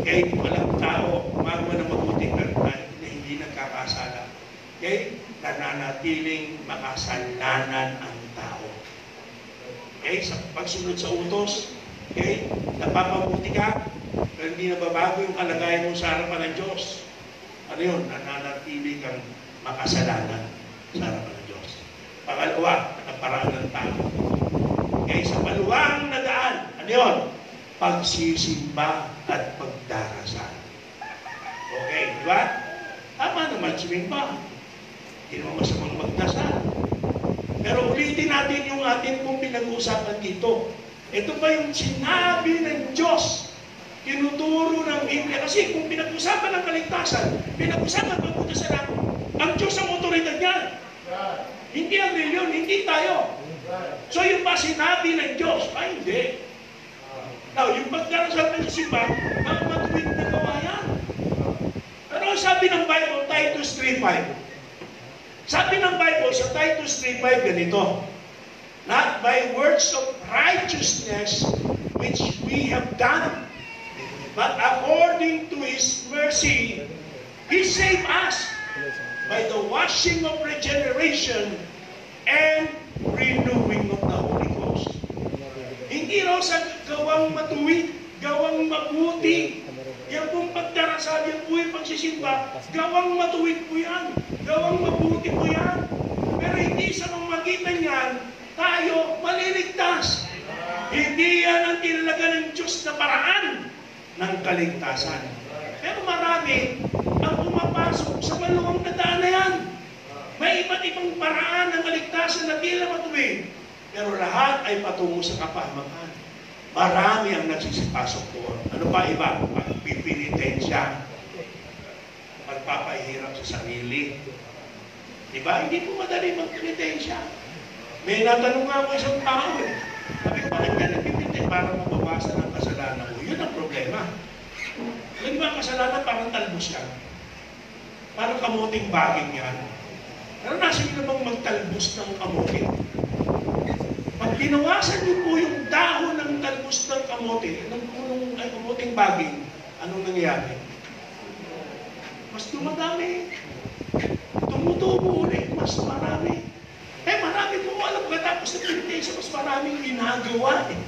kahit walang tao, gumagawa ng mabuti na hindi nagkakasala. Okay? Nananatiling makasalanan ang tao. Okay? Sa pagsunod sa utos, okay? Napapabuti ka, pero hindi nababago yung kalagayan mo sa harapan ng Diyos. Ano yun? Nananatili kang makasalanan sa harapan ng Diyos. Pangalawa, ang paraan ng tao. Okay? Sa maluwang na daan, ano yun? Pagsisimba at pagdarasal. Okay, di ba? Tama naman sumimba. Hindi naman masamang magdasal. Pero ulitin natin yung atin pong pinag-uusapan dito. Ito ba yung sinabi ng Diyos? Tinuturo ng Biblia. Kasi kung pinag-usapan ng kaligtasan, pinag-usapan ng pagkasalanan, ang Diyos ang otoridad niyan. Hindi ang reliyon, hindi tayo. So yung ba sinabi ng Diyos? Ay, hindi. Now, yung pagdarasal ng simba, matuwid na gawa yan. Ano sabi ng Bible, Titus 3:5? Sabi ng Bible sa Titus 3:5 ganito, not by works of righteousness which we have done, but according to His mercy, He saved us by the washing of regeneration and renewing of the Holy Ghost. Hindi raw sa gawang matuwid, gawang mabuti. Yan pong pagdarasal, yan po yung pagsisimba, gawang matuwid po yan. Gawang mabuti po yan. Pero hindi sa pamamagitan yan, tayo maliligtas. Hindi yan ang tinalaga ng Diyos na paraan ng kaligtasan. Pero marami ang pumapasok sa maluwang na daan na yan. May iba't ibang paraan ng kaligtasan na tila matuwid. Pero lahat ay patungo sa kapahamakan. Marami ang nagsisipasok doon. Ano pa iba? Pagpipinitensya. Pagpapahirap sa sarili. Diba? Hindi po madali magpinitensya. May natanong nga ako isang tao eh. Sabi ko, bakit ka nagpipinitensya? Para mabawasan ang kasalanan ko. Yun ang problema. Alam ba ang kasalanan? Parang talbos yan. Parang kamuting baging yan. Pero nasa nyo namang magtalbos ng kamuting? Pag binawasan niyo po yung dahon ng talbos ng kamote, ng punong ay kamuting baging, anong nangyayari? Mas dumadami. Tumutubo ulit, mas marami. Marami po, alam pagkatapos ng pinitensya, mas maraming ginagawa eh.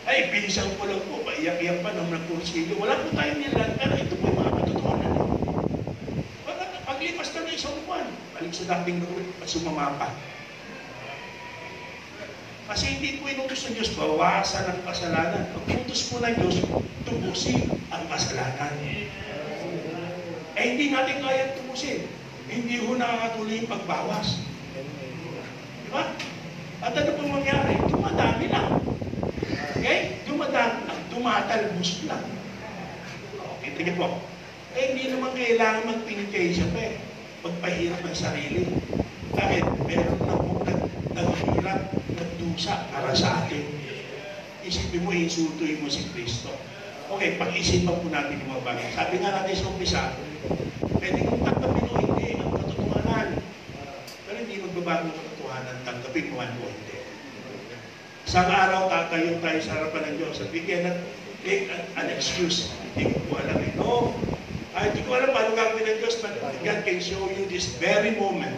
Ay, bilisan ko lang po, maiyak-iyak pa nung nagkursilyo. Wala po tayong nilan, pero ito po yung mga katotohanan. Paglipas na ng isang buwan, balik sa dating gawin, at sumama pa. Kasi hindi po inutos ng Diyos, bawasan ang kasalanan. Ang utos po ng Diyos, tubusin ang kasalanan. Eh hindi natin kaya tubusin. Hindi ho nakakatuloy yung pagbawas. Diba? At ano pong mangyari? Dumadami lang. Okay? Dumadami lang. Tumatalbos lang. Okay, tingin po. Eh hindi naman kailangan magpinitensya pa eh. Magpahirap ng sarili. Bakit? Meron na po naghirap, nagdusa para sa atin. Isipin mo, insultuin mo si Kristo. Okay, pag-isipan po natin yung mga bagay. Sabi nga natin sa umpisa, pwede kong tanggapin o hindi ang katotohanan. Pero hindi magbabago ang katotohanan, tanggapin mo o hindi. Isang araw, tatayo tayo sa harapan ng Diyos at we cannot take an excuse. Hindi ko po alam eh. No. Hindi ko alam paano gagawin ng Diyos, but God can show you this very moment.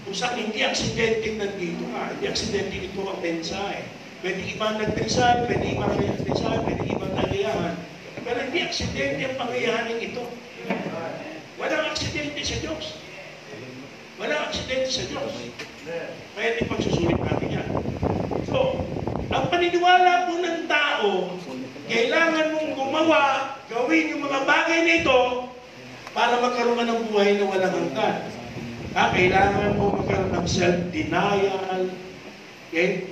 Kung saan hindi aksidenteng nandito ka, hindi aksidenteng ito ang mensahe. Pwede ibang nagmensahe, pwede ibang nagmensahe, pwede ibang nagyayahan. Pero hindi aksidente ang pangyayahanin ito. Walang aksidente sa Diyos. Walang aksidente sa Diyos. Kaya di pagsusulit natin yan. So, ang paniniwala po ng tao, kailangan mong gumawa, gawin yung mga bagay na ito para magkaroon ka ng buhay na walang hanggan. Kailangan mo magkaroon ng self-denial. Okay?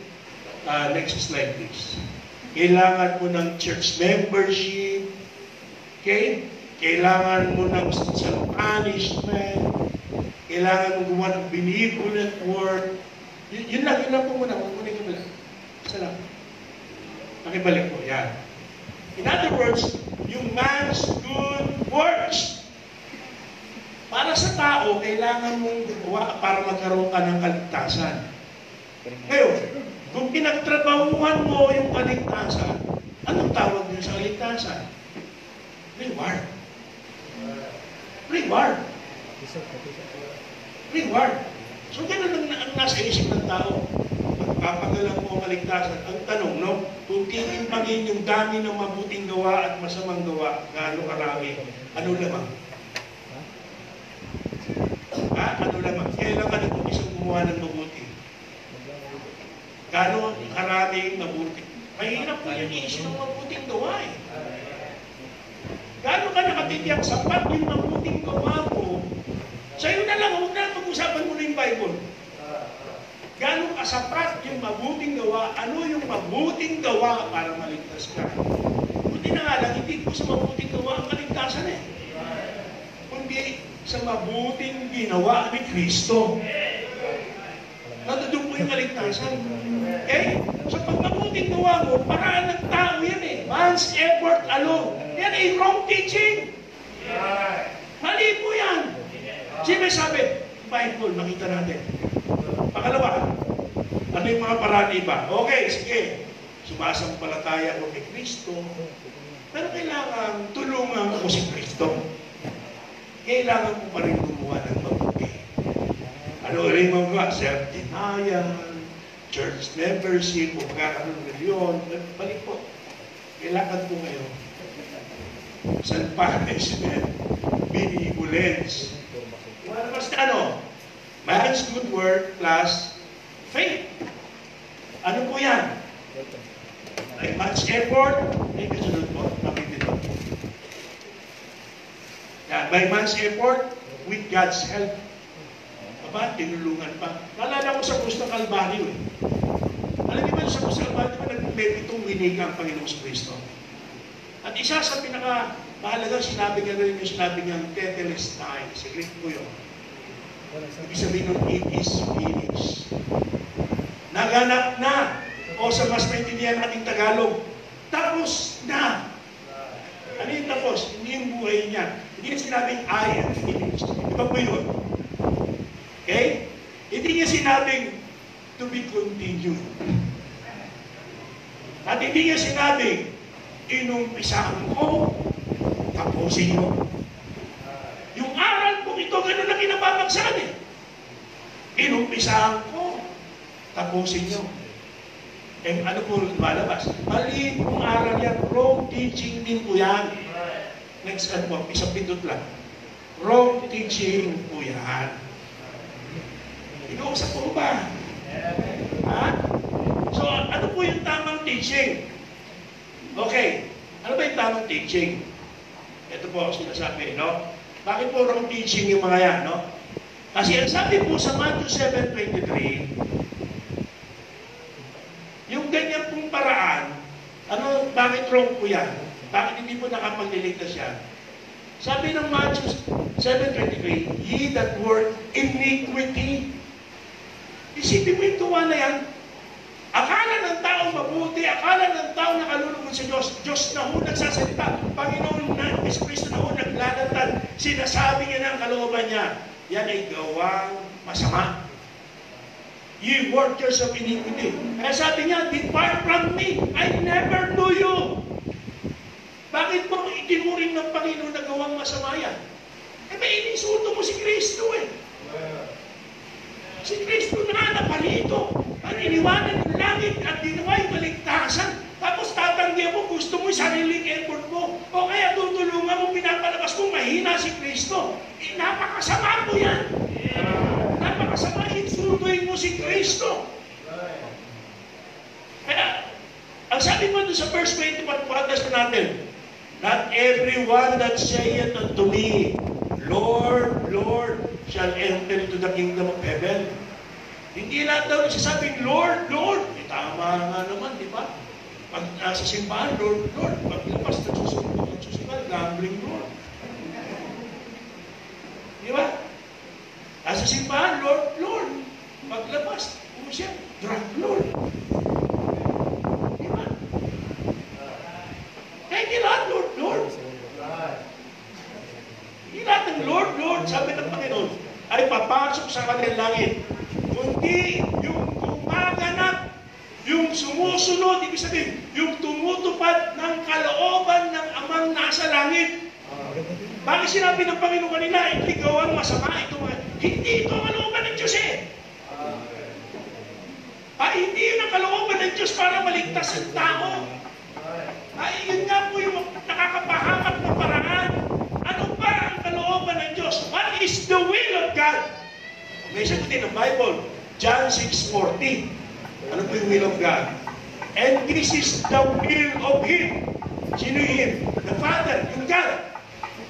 Next slide, please. Kailangan mo ng church membership. Okay? Kailangan mo ng self-punishment. Kailangan mo gumawa ng benevolent work. Yun lang po muna. Kukunin ko lang. Isa lang. Nakibalik po. Yan. In other words, yung man's good works. Para sa tao, kailangan mong gumawa para magkaroon ka ng kaligtasan. Ngayon, kung pinagtrabahuhan mo yung kaligtasan, anong tawag din sa kaligtasan? Reward. Reward. Reward. So, ganun ang nasa isip ng tao. Pagpapagalang mo ang kaligtasan. Ang tanong, no? Kung titimpagin yung dami ng mabuting gawa at masamang gawa, gaano karami, ano lamang? Ano lamang? Kailan ka nag-umpisa gumawa ng mabuti? Gaano karaming mabuti? Mahirap po yung isip ng mabuting gawa eh. Gaano ka nakatitiyak sapat yung mabuting gawa mo? Sa'yo na lang, huwag na pag-usapan mo na yung Bible. Gaano kasapat yung mabuting gawa? Ano yung mabuting gawa para maligtas ka? Kundi na nga lang, hindi po sa mabuting gawa ang kaligtasan eh. Kundi sa mabuting ginawa ni Kristo. Nandun po yung kaligtasan. Okay? So pag mabuting gawa mo, paraan ng tao yan eh. Man's effort alone. Yan ay wrong teaching. Mali po yan. Sino sabi? Bible, nakita natin. Pangalawa, ano yung mga paraan iba? Okay, sige. Sumasampalataya ko kay Kristo. Pero kailangan tulungan ko si Kristo. Kailangan ko pa rin gumawa ng mabuti. Ano rin mo ba? Self-denial, church membership, o magkakaroon ng reliyon. Balik po. Kailangan ko ngayon. Self-punishment, benevolence. Basta ano? Man's good work plus faith. Ano po yan? Like man's effort, may kasunod po. Kapit ito. Yan, by man's effort, with God's help. Aba, tinulungan pa. Naalala ko sa krus ng Kalbaryo eh. Alam niyo ba sa krus ng Kalbaryo, nagpitong winika ang Panginoong Kristo. At isa sa pinaka-mahalagang sinabi niya rin yung sinabi niyang tetelestai. Sa Greek po yun. Ibig sabihin nun, it is finished. Naganap na. O sa mas maintindihan nating Tagalog, tapos na. Ano yung tapos? Hindi yung buhay niya. Hindi niya sinabing, I am finished. Iba po yun. Okay? Hindi niya sinabing, to be continued. At hindi niya sinabing, inumpisaan ko, tapusin mo. Yung aral kong ito, gano'n na kinababagsakan eh. Inumpisaan ko, tapusin nyo. Eh, ano po lumalabas? Mali kung aral yan, wrong teaching din po yan. Next, ano po, isang pindot lang. Wrong teaching po yan. Inuusap po ba? Ha? So, ano po yung tamang teaching? Okay, ano ba yung tamang teaching? Ito po, sinasabi, no? Bakit po wrong teaching yung mga yan, no? Kasi ang sabi po sa Matthew 7:23, yung ganyan pong paraan, bakit wrong po yan? Bakit hindi po nakapagliligtas yan? Sabi ng Matthew 7:23, ye that work iniquity. Isipin mo yung tuwa na yan. Akala ng tao mabuti, akala ng tao nakalulugod sa Diyos. Diyos na ho nagsasalita. Panginoon na Kristo na ho naglalatad. Sinasabi niya ng kalooban niya. Yan ay gawang masama. Ye workers of iniquity. Kaya sabi niya, depart from me. I never knew you. Bakit mo itinuring ng Panginoon na gawang masama yan? May inisulto mo si Kristo eh. Si Kristo na napalito. Ang iniwanan ng langit at ginawa yung maligtasan. Tapos tatanggihan mo, gusto mo yung sariling effort mo. O kaya tutulungan mo, pinapalabas mo, mahina si Kristo. Napakasama mo yan. Napakasama, insultuin mo si Kristo. Kaya, ang sabi mo doon sa verse 21, patas na natin, not everyone that saith unto me, Lord, Lord, shall enter into the kingdom of heaven. Hindi lahat daw nagsasabing, Lord, Lord. Tama nga naman, di ba? Pag sa simbahan, Lord, Lord. Pag labas na susunod, gambling, Lord. Di ba? Sa simbahan, Lord, Lord. Pag labas, siya, drug Lord. Di ba? Kaya hindi lahat, Lord, Lord. Hindi lahat ng Lord, Lord, sabi ng Panginoon, ay papasok sa kanilang langit. Kundi yung gumaganap, yung sumusunod, ibig sabihin, yung tumutupad ng kalooban ng Amang nasa langit. Bakit sinabi ng Panginoon kanila, ito'y gawang masama, hindi ito ang kalooban ng Diyos eh. Hindi yun ang kalooban ng Diyos para maligtas ang tao. Yun nga po yung nakakapahamak na paraan. Ano ba ang kalooban ng Diyos? What is the will of God? May sagutin ng Bible, John 6:40. Ano po yung will of God? And this is the will of Him. Sino Him? The Father, yung God.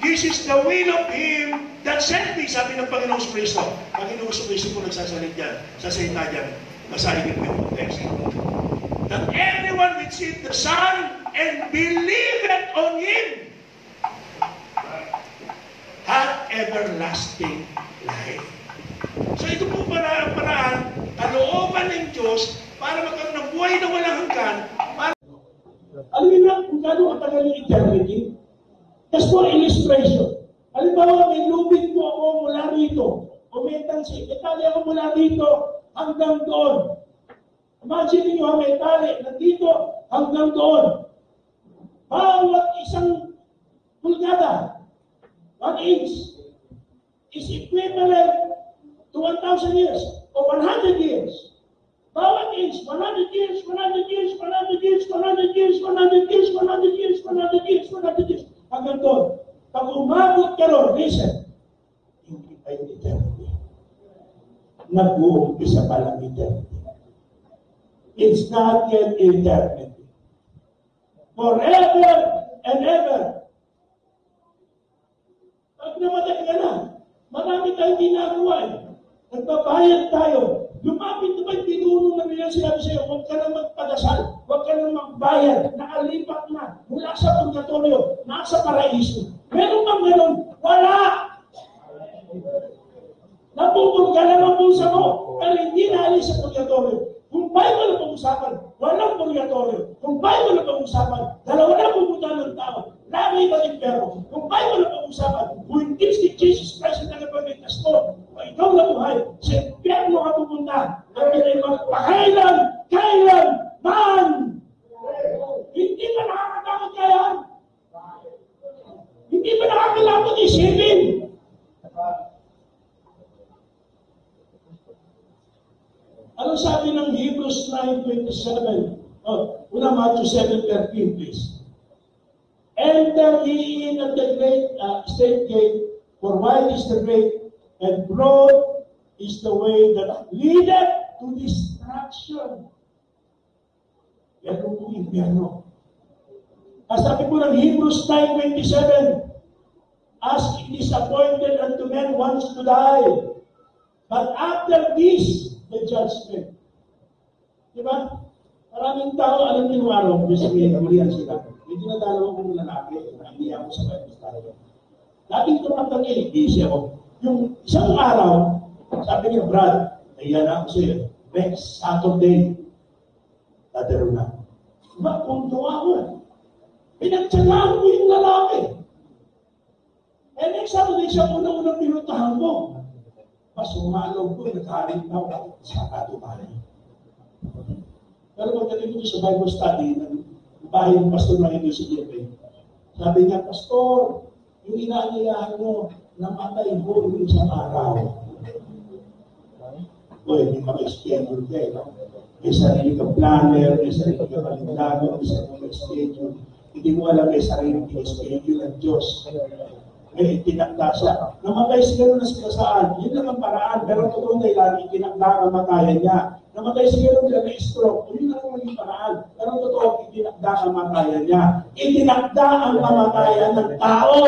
This is the will of Him that sent me, sabi ng Panginoong Kristo. Panginoong Kristo po nagsasalit dyan, sa salita dyan. Masahin ko yung text. That everyone which seeth the Son and believeth on Him hath everlasting life. So ito po paraan, kalooban ng Diyos para magkaroon ng buhay na walang hanggan. Alam niyo na kung gano'ng katagal yung eternity? Just for illustration. Halimbawa, may lubid po ako mula rito. Umitang si itali ako mula rito hanggang doon. Imagine niyo, may itali nandito hanggang doon. Bawat isang pulgada, 1 inch, is equivalent to 1,000 years or 100 years. Bawat inch, 100 years, 100 years, 100 years, 100 years, 100 years, 100 years, 100 years, 100 years, hanggang doon. Pag umabot ka ron, listen, hindi pa yung eternity. Nag-uumpisa pa lang eternity. It's not yet eternity. Forever and ever. Pag namatay ka na, marami tayong ginagawa eh. Nagbabayad tayo. Lumapit na ba yung pinunong na nila sinabi sa'yo, huwag ka nang magpadasal, huwag ka nang magbayad, nakalipat na, mula sa purgatorio, nasa paraiso. Meron bang meron? Wala! Napupurga lang ang pusa mo, pero hindi naalis sa purgatorio. Kung Bible ang pag-usapan, walang purgatorio. Kung Bible ang pag-usapan, dalawa na pupunta ng tao. Lagi ka impero. Kung Bible ang pag-usapan, kung hindi si Jesus Christ ang nagpapagligtas mo, o ikaw na buhay, sa impero ka pupunta, ang pinay magpakailan, man! Hindi ba nakakatakot kaya? Hindi ba nakakalapot isipin? Ano sabi ng Hebrews 9:27? Una Matthew 7:13, please. Enter ye in at the great straight gate, for wide is the gate, and broad is the way that leadeth to destruction. meron pong impyerno. As sabi po ng Hebrews 9:27, as it is appointed unto men once to die, but after this, the judgment. Diba? Maraming tao, alam niyo nung araw, kasi may naburihan sila. May dinadalaw ko muna natin, hindi ako sa Bible tayo. Dating tumatang busy ako. Yung isang araw, sabi niya, Brad, ayan ako sa'yo, next Saturday, tatero na. Diba, kung gawa ko, pinagtsagaan ko yung lalaki. And next Saturday, siya unang-unang pinuntahan ko. Mas umalog ko, nagkarin na ako sa katubayan. Pero pagdating ko sa Bible study, bahay ng pastor na ito si Jeppe, sabi niya, Pastor, yung inaanyayahan mo, namatay mo yung isang araw. O, hindi maka-schedule kayo, no? May sarili kang planner, may sarili kang kalendaryo, may sarili kang schedule. Hindi mo alam may sarili kang schedule ng Diyos. May itinakda siya. Namatay siguro na sila saan. Yun lang ang paraan. Pero totoo na ilan, itinakda ang kamatayan niya. Namatay siguro nila na stroke. Yun lang ang maging paraan. Pero totoo, itinakda ang kamatayan niya. Itinakda ang kamatayan ng tao.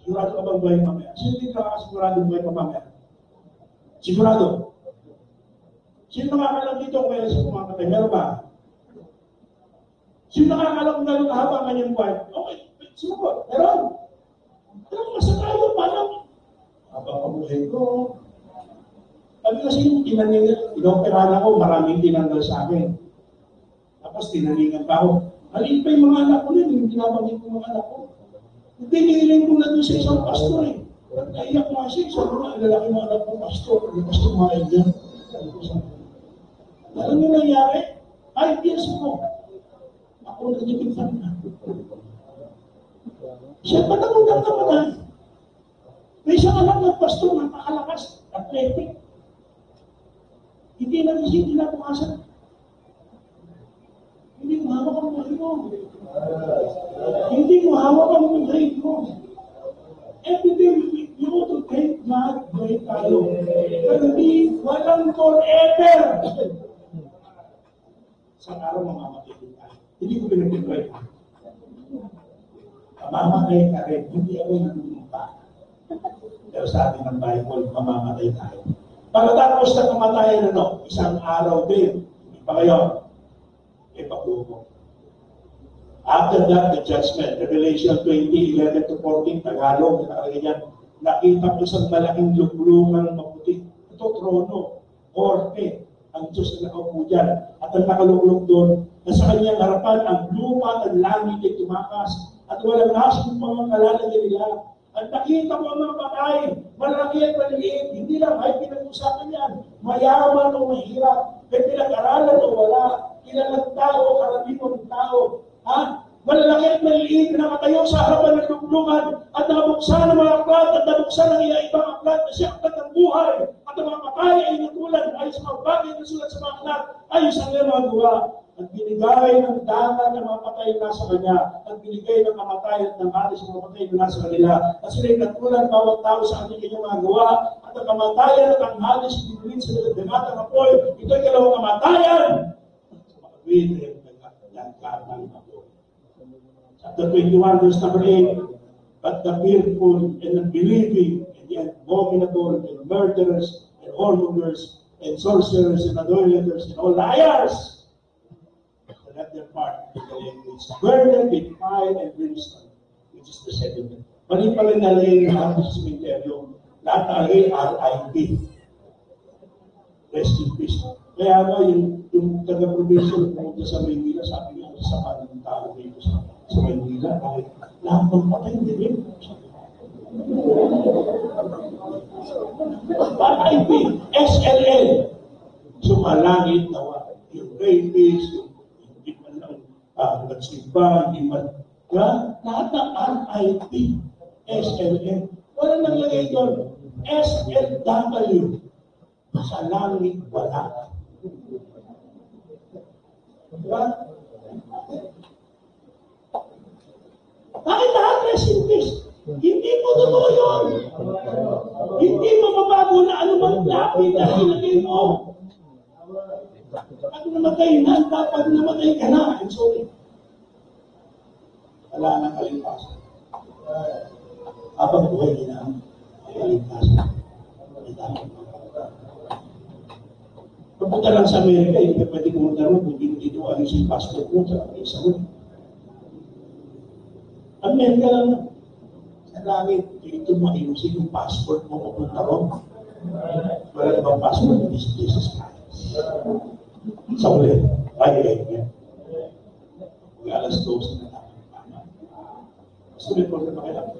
Sigurado ka bang buhay mamaya? Sino din nakakasigurado buhay pa mamaya? Sigurado. Sino nakakalam dito kung mayroon sa kumamatay? Meron ba? Sino nakakalam kung gano'ng kahaba ang kanyang buhay? Okay. Sino po? Meron. Pero masa tayo, paano? Habang kabuhay ko. Sabi kasi yung tinaningan, inoperahan ako, maraming tinanggal sa akin. Tapos tinaningan pa ako. Maliit pa yung mga anak ko rin, yung tinabanggit ko mga anak ko. Pinihiling ko na doon sa isang pastor eh. Naiyak ko kasi, sabi nga, lalaki mga anak ko, pastor. Hindi pastor mga dyan. Ano yung nangyari? 5 years mo. Ako nagiging na. Siya pa nangundang namatay. May isang anak ng pastor, napakalakas, athletic. Hindi na isip, pinapukasan. Hindi mo hawak ang buhay mo. Hindi mo hawak ang buhay mo. Every day, you want to thank God, buhay tayo. Pero hindi, walang forever. Sa araw, mamamatay tayo. Hindi ko pinag-deploy ka. Mamamatay ka rin, hindi ako nanunumpa. Pero sabi ng Bible, mamamatay tayo. Pagkatapos na kamatayan, isang araw din. Hindi pa kayo. Ipagluko. After that, the judgment. Revelation 20:11-14, Tagalog, nakalagay yan. Nakita ko isang malaking luglungang maputi. Ito, trono, korte, ang Diyos na nakaupo dyan. At ang nakalulog doon, na sa kanyang harapan, ang lupa at langit ay tumakas. At walang nasong pangangalalagyan nila. At nakita ko ang mga patay, malaki at maliit, hindi lang ay pinag-usapan yan. Mayaman o mahirap, may pinag-aralan o wala, kilalang tao o karaniwang tao. Malalaki at maliit na nakatayo sa harapan ng luglungan at nakabuksan ang mga aklat at nabuksan ang ibang aklat na siya aklat ng buhay. At ang mga patay ay natulan ay sa mga bagay na sulat sa mga aklat ay sa mga gawa. At binigay ng dagat ng mga patay na nasa kanya. At binigay ng kamatayan ng alis ng mga patay na nasa kanila. At sila'y natulan bawat tao sa ating kanyang mga gawa. At ang kamatayan at ang alis ibinulin sa dagat ng apoy. Ito'y kalawang kamatayan. Sa mga tuwid ay nagkatang apoy. Chapter 21, verse number 8. But the fearful and unbelieving and the abominable and murderers and whoremongers and sorcerers and idolaters and all liars let their part in the language burden with fire and brimstone, which is the second. Mali pala nalagay na sa cemetery, lahat nalagay RIP. Rest in peace. Kaya nga yung taga-provincial pumunta sa Maynila, sabi niya, sa ng tao dito sa Maynila, dahil lahat ng patay din. RIP, SLL. Sumalangit nawa. Yung rapist, yung hindi man lang nagsimba, hindi man. Lahat ng RIP, SLL. Wala naglagay doon. SLW. Sa langit wala. Diba? Bakit lahat rest in peace? Hindi po totoo yun. Hindi mababago na anumang lapid na ilagay mo. Pag namatay ka na, I'm sorry. Wala nang kaligtasan. Habang buhay din ang kaligtasan. Papunta lang sa Amerika, hindi ka pwede pumunta ron, hindi dito ano si pastor ko sa isa ron. Amerika lang na. Sa langit, dito maiusin yung passport mo pupunta ron. Wala ibang passport ni Jesus Christ. Sa ulit, ay niya. Kung alas 12 na lang. Gusto may problema kayo lang.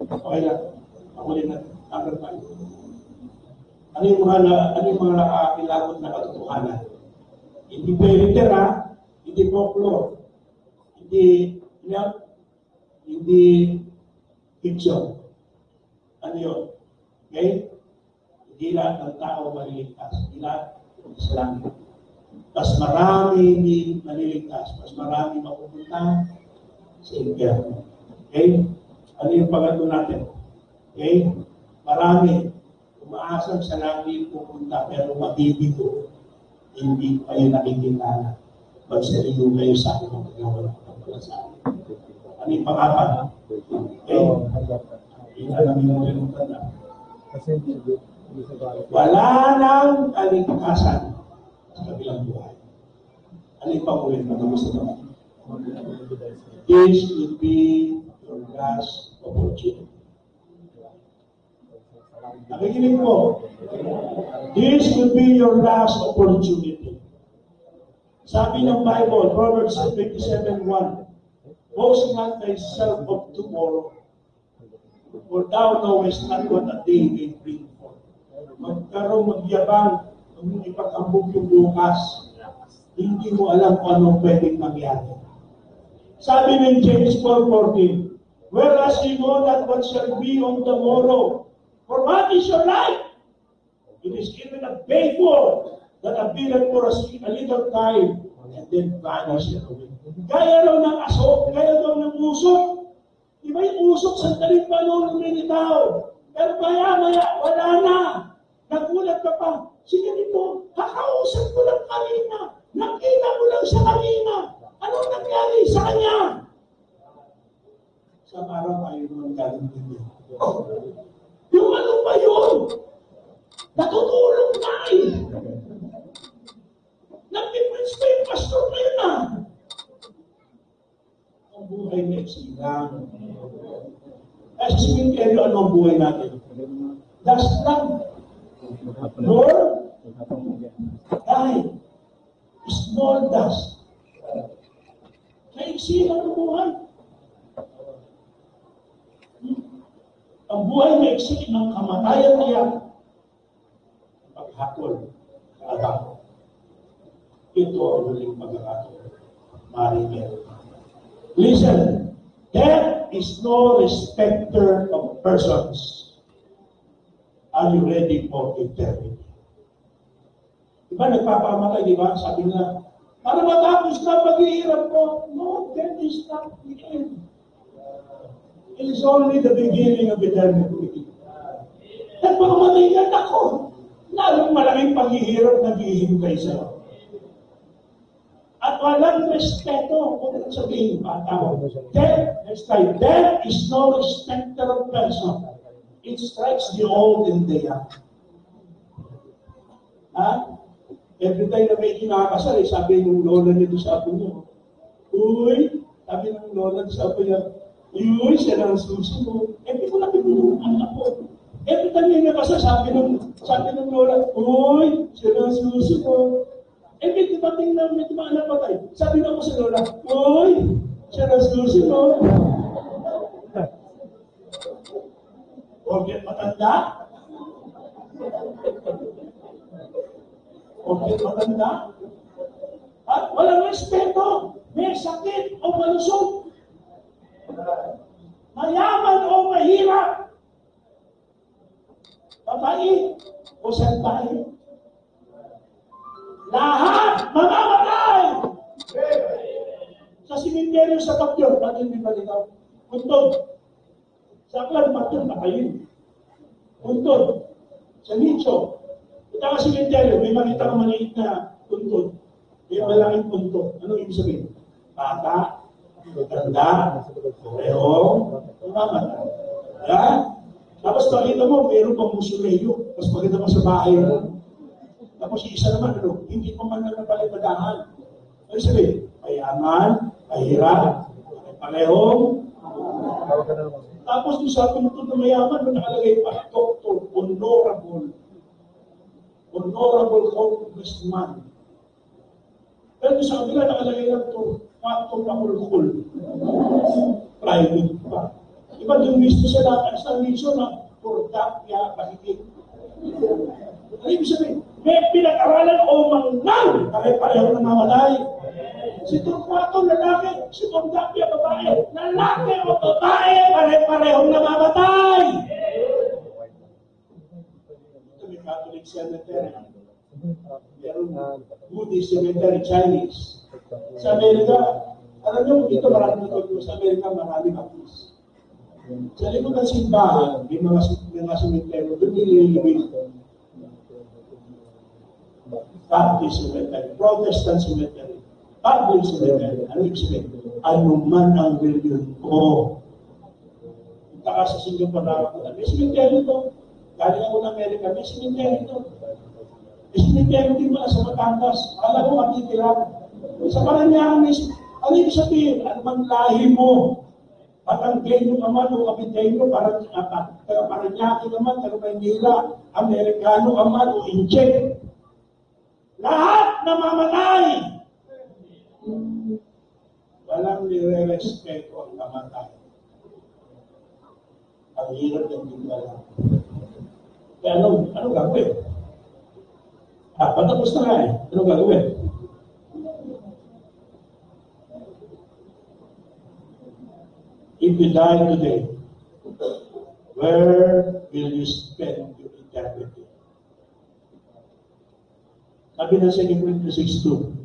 Okay lang. Ako din na. Tanggal tayo. Ano yung mga nakakilabot na katotohanan? Hindi peritera, hindi folklore, hindi fiction. Ano yun? Okay? Hindi lahat ng tao maliligtas. Hindi lahat sa langit. Mas marami hindi maliligtas. Mas marami mapupunta sa impyerno. Okay? Ano yung pangatlo natin? Okay? Marami umaasam sa langit pupunta pero mabibigo. Hindi kayo nakikita. Magsarilo kayo sa akin ng pagkawalang pagkawalang. Ano yung pangapat? Okay? Hindi na namin nalimutan na. Wala nang kaligtasan sa kabilang buhay. Ano yung pangulit na gusto naman? This would be your last opportunity. Nakikinig po. This will be your last opportunity. Sabi ng Bible, Proverbs 27:1, boast not thyself of tomorrow, for thou knowest not what a day may bring forth. Magyabang, kung ipag-ambog yung bukas, hindi mo alam kung anong pwedeng mangyari. Sabi ng James 4:14, whereas you know that what shall be on the morrow, for what is your life? It is given a vapor that appeareth for a little time and then vanishes away. Gaya raw ng asok, gaya raw ng usok. Diba yung usok sa taling panon lumilitaw? Pero maya-maya, wala na. Nagulat ka pa. Sige nito, kakausap ko lang kanina. Nakita ko lang sa kanina. Anong nangyari sa kanya? Sa araw tayo naman galing din. Yung ano ba yun? Natutulog na eh. Nag-difference pa yung pastor na yun ah. Ang buhay na eksilang. Kasi siminteryo, ano ang buhay natin? Dust lang. Lord, die. Small dust. Naiksilang ang buhay. Ang buhay na eksiling ang kamatayan niya. Paghakol, kaabang. Ito ang huling pagkakataon. Maribel. Listen, death is no respecter of persons. Are you ready for eternity? Diba nagpapamatay, diba? Sabi nila, para matapos na pag-iirap ko. No, death is not the end. It is only the beginning of eternity. Nagpakamatay yan ako. Lalong malaking paghihirap naghihintay sa'yo. At walang respeto kung sabihin pa tao. Death is no respecter of person. It strikes the old and the young. Ha? Every time na may kinakasal, sabi ng lola niya sa apo niya, uy, sabi ng lola sa apo niya, uy, siya lang susi mo. Hindi ko lang pinulungan ang anak ko. Every time niya nakasal, sabi ng lola, uy, siya lang susi mo. May timating na may timaan na patay. Sabi na ko sa lola, uy, siya lang susi mo. Porket matanda? Porket matanda? At walang respeto. May sakit o malusog. Mayaman o mahirap. Mabait o salbahe. Lahat mamamatay. Sa simenteryo sa Tokyo, natin di palitaw. Untog. Sa Aklan, Matyon, patayin. Untog. Sa Nicho, Punta ka sa cemetery, may makita ka maliit na puntod. May malaking puntod. Ano ibig sabihin? Bata, tanda, pareho, mamamatay. Yan. Tapos makita mo, mayroon pang musuleyo. Tapos makita mo sa bahay mo. Tapos isa naman, hindi pa man napalipadahan. Ano sabihin? Mayaman, mahirap, parehong. Tapos doon sa puntod na mayaman, doon nakalagay pa, Dr. Honorable Congressman. Pero sa kanila nakalagay lang ito, Pato Pakulkul. Private pa. Iba yung misto sa lakas ng miso na Purtapya Bahigit. Ano ibig sabihin? May pinag-aralan o mangnang, pare-pareho na namalay. Si Turquato lalaki, si Purtapya babae. Lalaki o babae, pare-pareho na mamatay. Ito may Catholic cemetery. Meron Buddhist cemetery, Chinese. Sa Amerika, alam nyo, dito marami dito. Sa Amerika, marami baptist. Sa likod ng simbahan, may mga cemetery, doon nililibig. Baptist cemetery, Protestant cemetery, public cemetery. Ano ibig sabihin? Ano man ang religion ko. Punta ka sa Singapore, may cemetery ito. Galing ako ng Amerika, may cemetery ito. May cemetery din mga sa Batangas. Alam mo, matitira. Sa Paranaque, ano ibig sabihin? Ano man lahi mo? Patanggenyo naman o Kapitenyo, Paranaque naman, Maynila, Amerikano naman o Inche. Lahat namamatay. Walang nire-respeto ang namatay. Ang hirap ng tingala. Kaya ano gagawin? Patapos na nga eh. Ano gagawin? If you die today, where will you spend your eternity? Sabi na sa 2 Corinthians 6:2,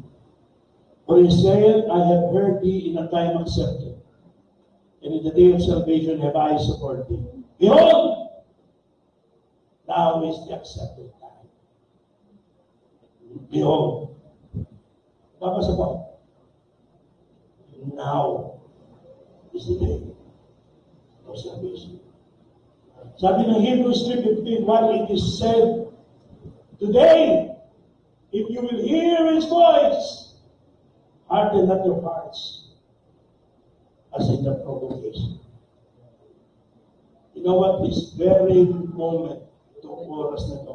For he said, I have heard thee in a time accepted, and in the day of salvation have I supported thee. Behold, now is the accepted time. Behold. Tapos ako, now is the day of salvation. Sabi ng Hebrews 3:15, it is said, today, if you will hear His voice, harden not your hearts as in the provocation. You know what? This very moment, itong oras na ito,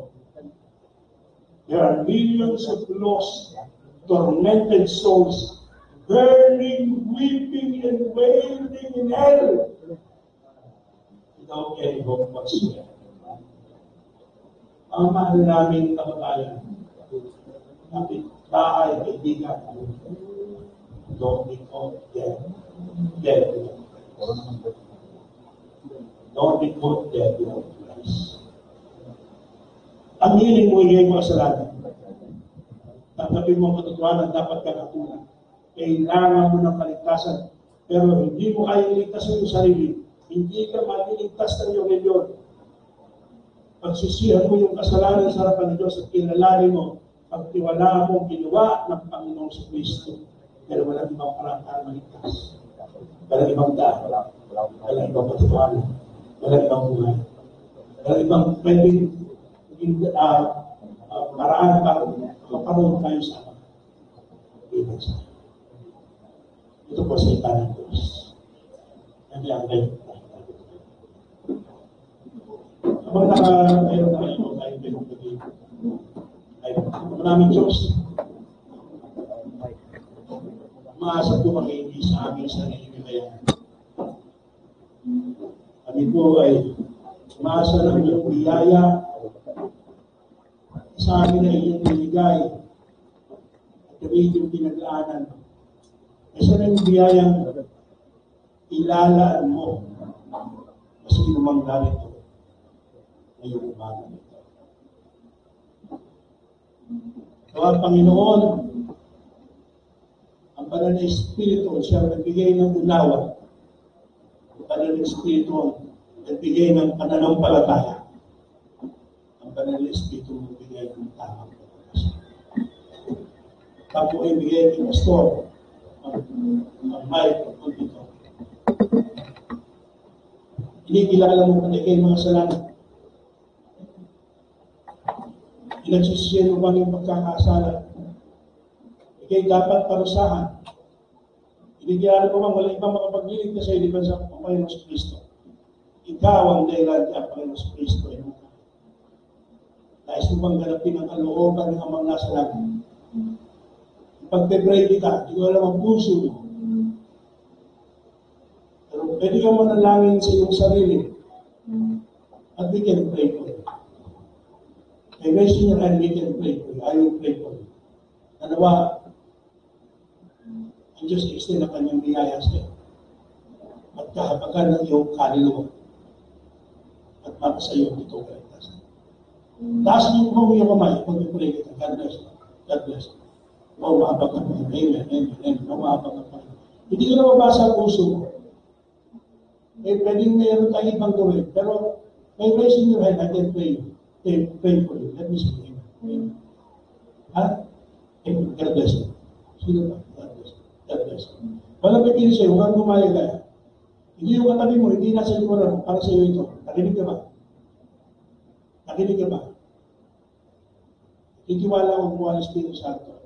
there are millions of lost, tormented souls burning, weeping, and wailing in hell without any hope whatsoever. Ang mahal naming kababayan, natin bahay, kaibigan, don't be caught dead. Don't be caught dead without Christ. Ang hiling mo yung mga kasalanan. Tanggapin mo ang katotohanan, dapat ka natunan. Kailangan mo ng kaligtasan. Pero hindi mo kaya iligtas yung sarili. Hindi ka maliligtas ng iyong reliyon. Pagsisihan mo yung kasalanan sa harapan ng Diyos at kinalari mo, pagtiwalaan mo ang ginawa ng Panginoong sa Kristo. Pero walang ibang parang para maligtas. Walang ibang daan. Walang ibang katotohanan. Walang ibang buhay. Walang ibang pwedeng paraan para makaroon tayo sa ibig sa ito po sa itan ng Diyos. Nandiyan kayo. Habang mayroon tayo pinagpagin. Maraming Diyos. Maasap po kami hindi sa aming sarili kaya. Kami po ay umaasa ng iyong biyaya sa amin na iyong binigay at kami yung pinag-aanan. Isa na yung biyayang ilalaan mo kasi inumang ganito ngayong umaga nito. Kaya Panginoon, ang banal na Espiritu siya nagbigay ng unawa. Ang banal na Espiritu nagbigay ng pananampalataya. Ang banal na Espiritu nagbigay ibigay ng tamang pagkakasya. Tapos ibigay ng pastor ang mic o dito. Inikilala mo pala kayo mga salamat. Inagsisiyan mo ba yung pagkakasala? Ikay dapat parusahan. Inikilala mo bang wala ibang makapaglilig na sa iliban sa Panginoon sa Kristo. Ikaw ang dahilan kaya Panginoon sa Kristo ay mukha. Nais mo bang ganapin ang kalooban ng amang nasa langit? Pag-pray ka, hindi ko alam ang puso mo. Pero pwede ka manalangin sa iyong sarili. At we can pray for you. May raising your hand, we can pray for you. I will pray for you. Nanawa, ang Diyos extend ang kanyang biyaya sa iyo. At kahabagan ng iyong kaluluwa. At para sa iyo, ito kaligtasan. Taas niyo po iyong kamay, pag-pray kita. God bless you. God bless you. Mahabag ka pa. Amen, amen, amen. Mahabag ka pa. Hindi ko na mabasa ang puso mo. Pwedeng mayroon tayo ibang gawin. Pero, may raising your hand, I can pray you. Pray for you. Let me see. Amen. Ha? Amen. God bless you. Sino ba? God bless you. God bless you. Walang pipili sa'yo. Huwag kang gumayag kaya. Hindi yung katabi mo, hindi nasa likuran mo. Para sa'yo ito. Nakinig ka ba? Nakinig ka ba? Titiwala ko po ang Espiritu Santo.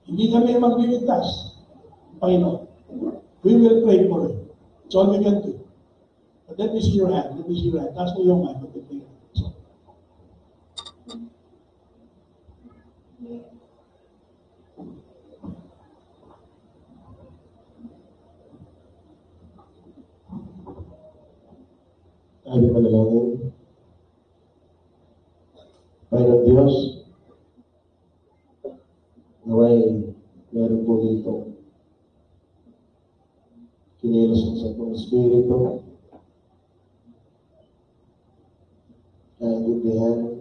Hindi kami magliligtas. Panginoon. We will pray for you. It's all we can do. But let me see your hand. Let me see your hand. Taas mo yung hand. Sabi manalangin. Panginoon Diyos, naway meron po dito kinilos sa itong Espiritu na intindihan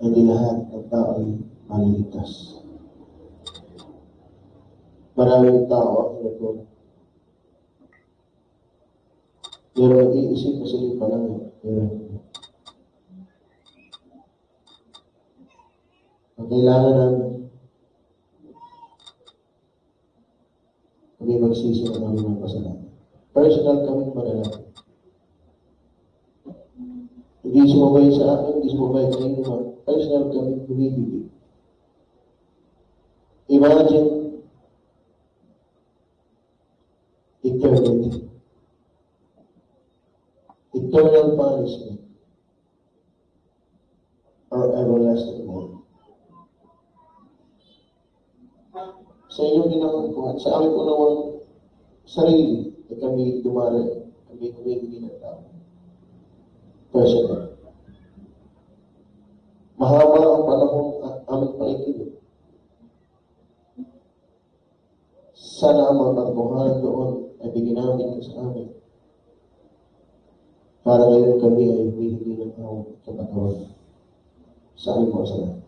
hindi lahat ng tao ay maliligtas. Maraming tao ang ito. Pero nag-iisip na sila pa lang. Ang kailangan namin kami magsisi na kami ng kasalanan. Personal kami manalangin. Hindi sumabay sa akin, hindi sumabay sa inyo naman. Personal kami bumibigay. Imagine eternity. Eternal punishment or everlasting life. Sa inyong ginagawa, sa aming unawang sarili, ay kami dumari, kami kumibigay ng tao. Personal. Mahaba ang panahon aming pakikinig. Sana ang mga katotohanan doon ay bigyan namin sa amin. Para ngayon kami ay humihingi ng tao sa katawan. Sa aming mga salamat.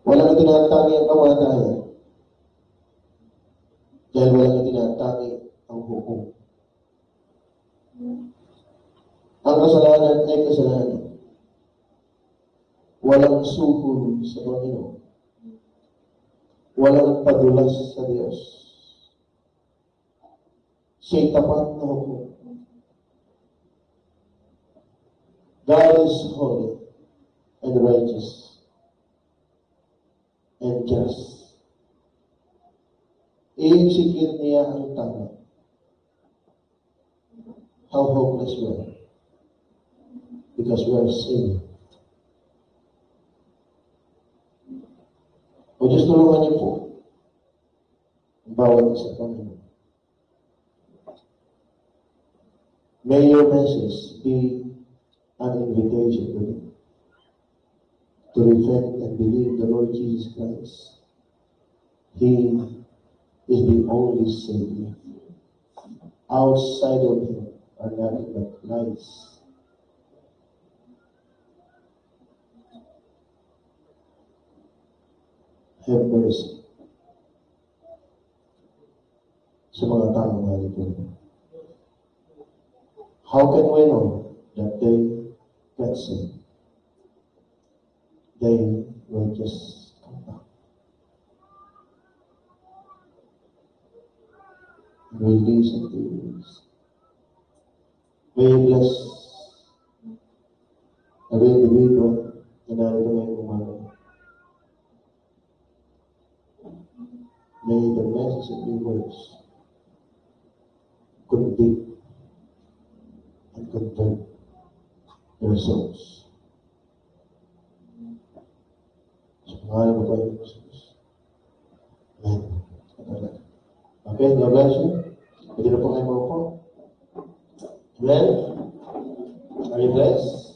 Walang tinatanggi ang kamatayan. Dahil walang tinatanggi ang hukom. Ang kasalanan ay kasalanan. Walang suhol sa Panginoon. Walang padulas sa Diyos. Siya'y tapat na hukom. God is holy and righteous and just. I-execute niya ang tama. How hopeless we are. Because we are sinning. O Diyos, tulungan niyo po ang bawat isa Panginoon. May your message be an invitation to repent and believe the Lord Jesus Christ. He is the only Savior. Outside of Him are nothing but lies. Have mercy sa mga taong halipin. How can we know that they can God said, they will just come back. Will listen to you. May you bless every individual na narito ngayong umaga. May the message of your words convict and convert their souls. Sa pangalan ng Panginoon Jesus. Amen. Okay, God bless you. Pwede na po kayo maupo. Amen. Are you blessed?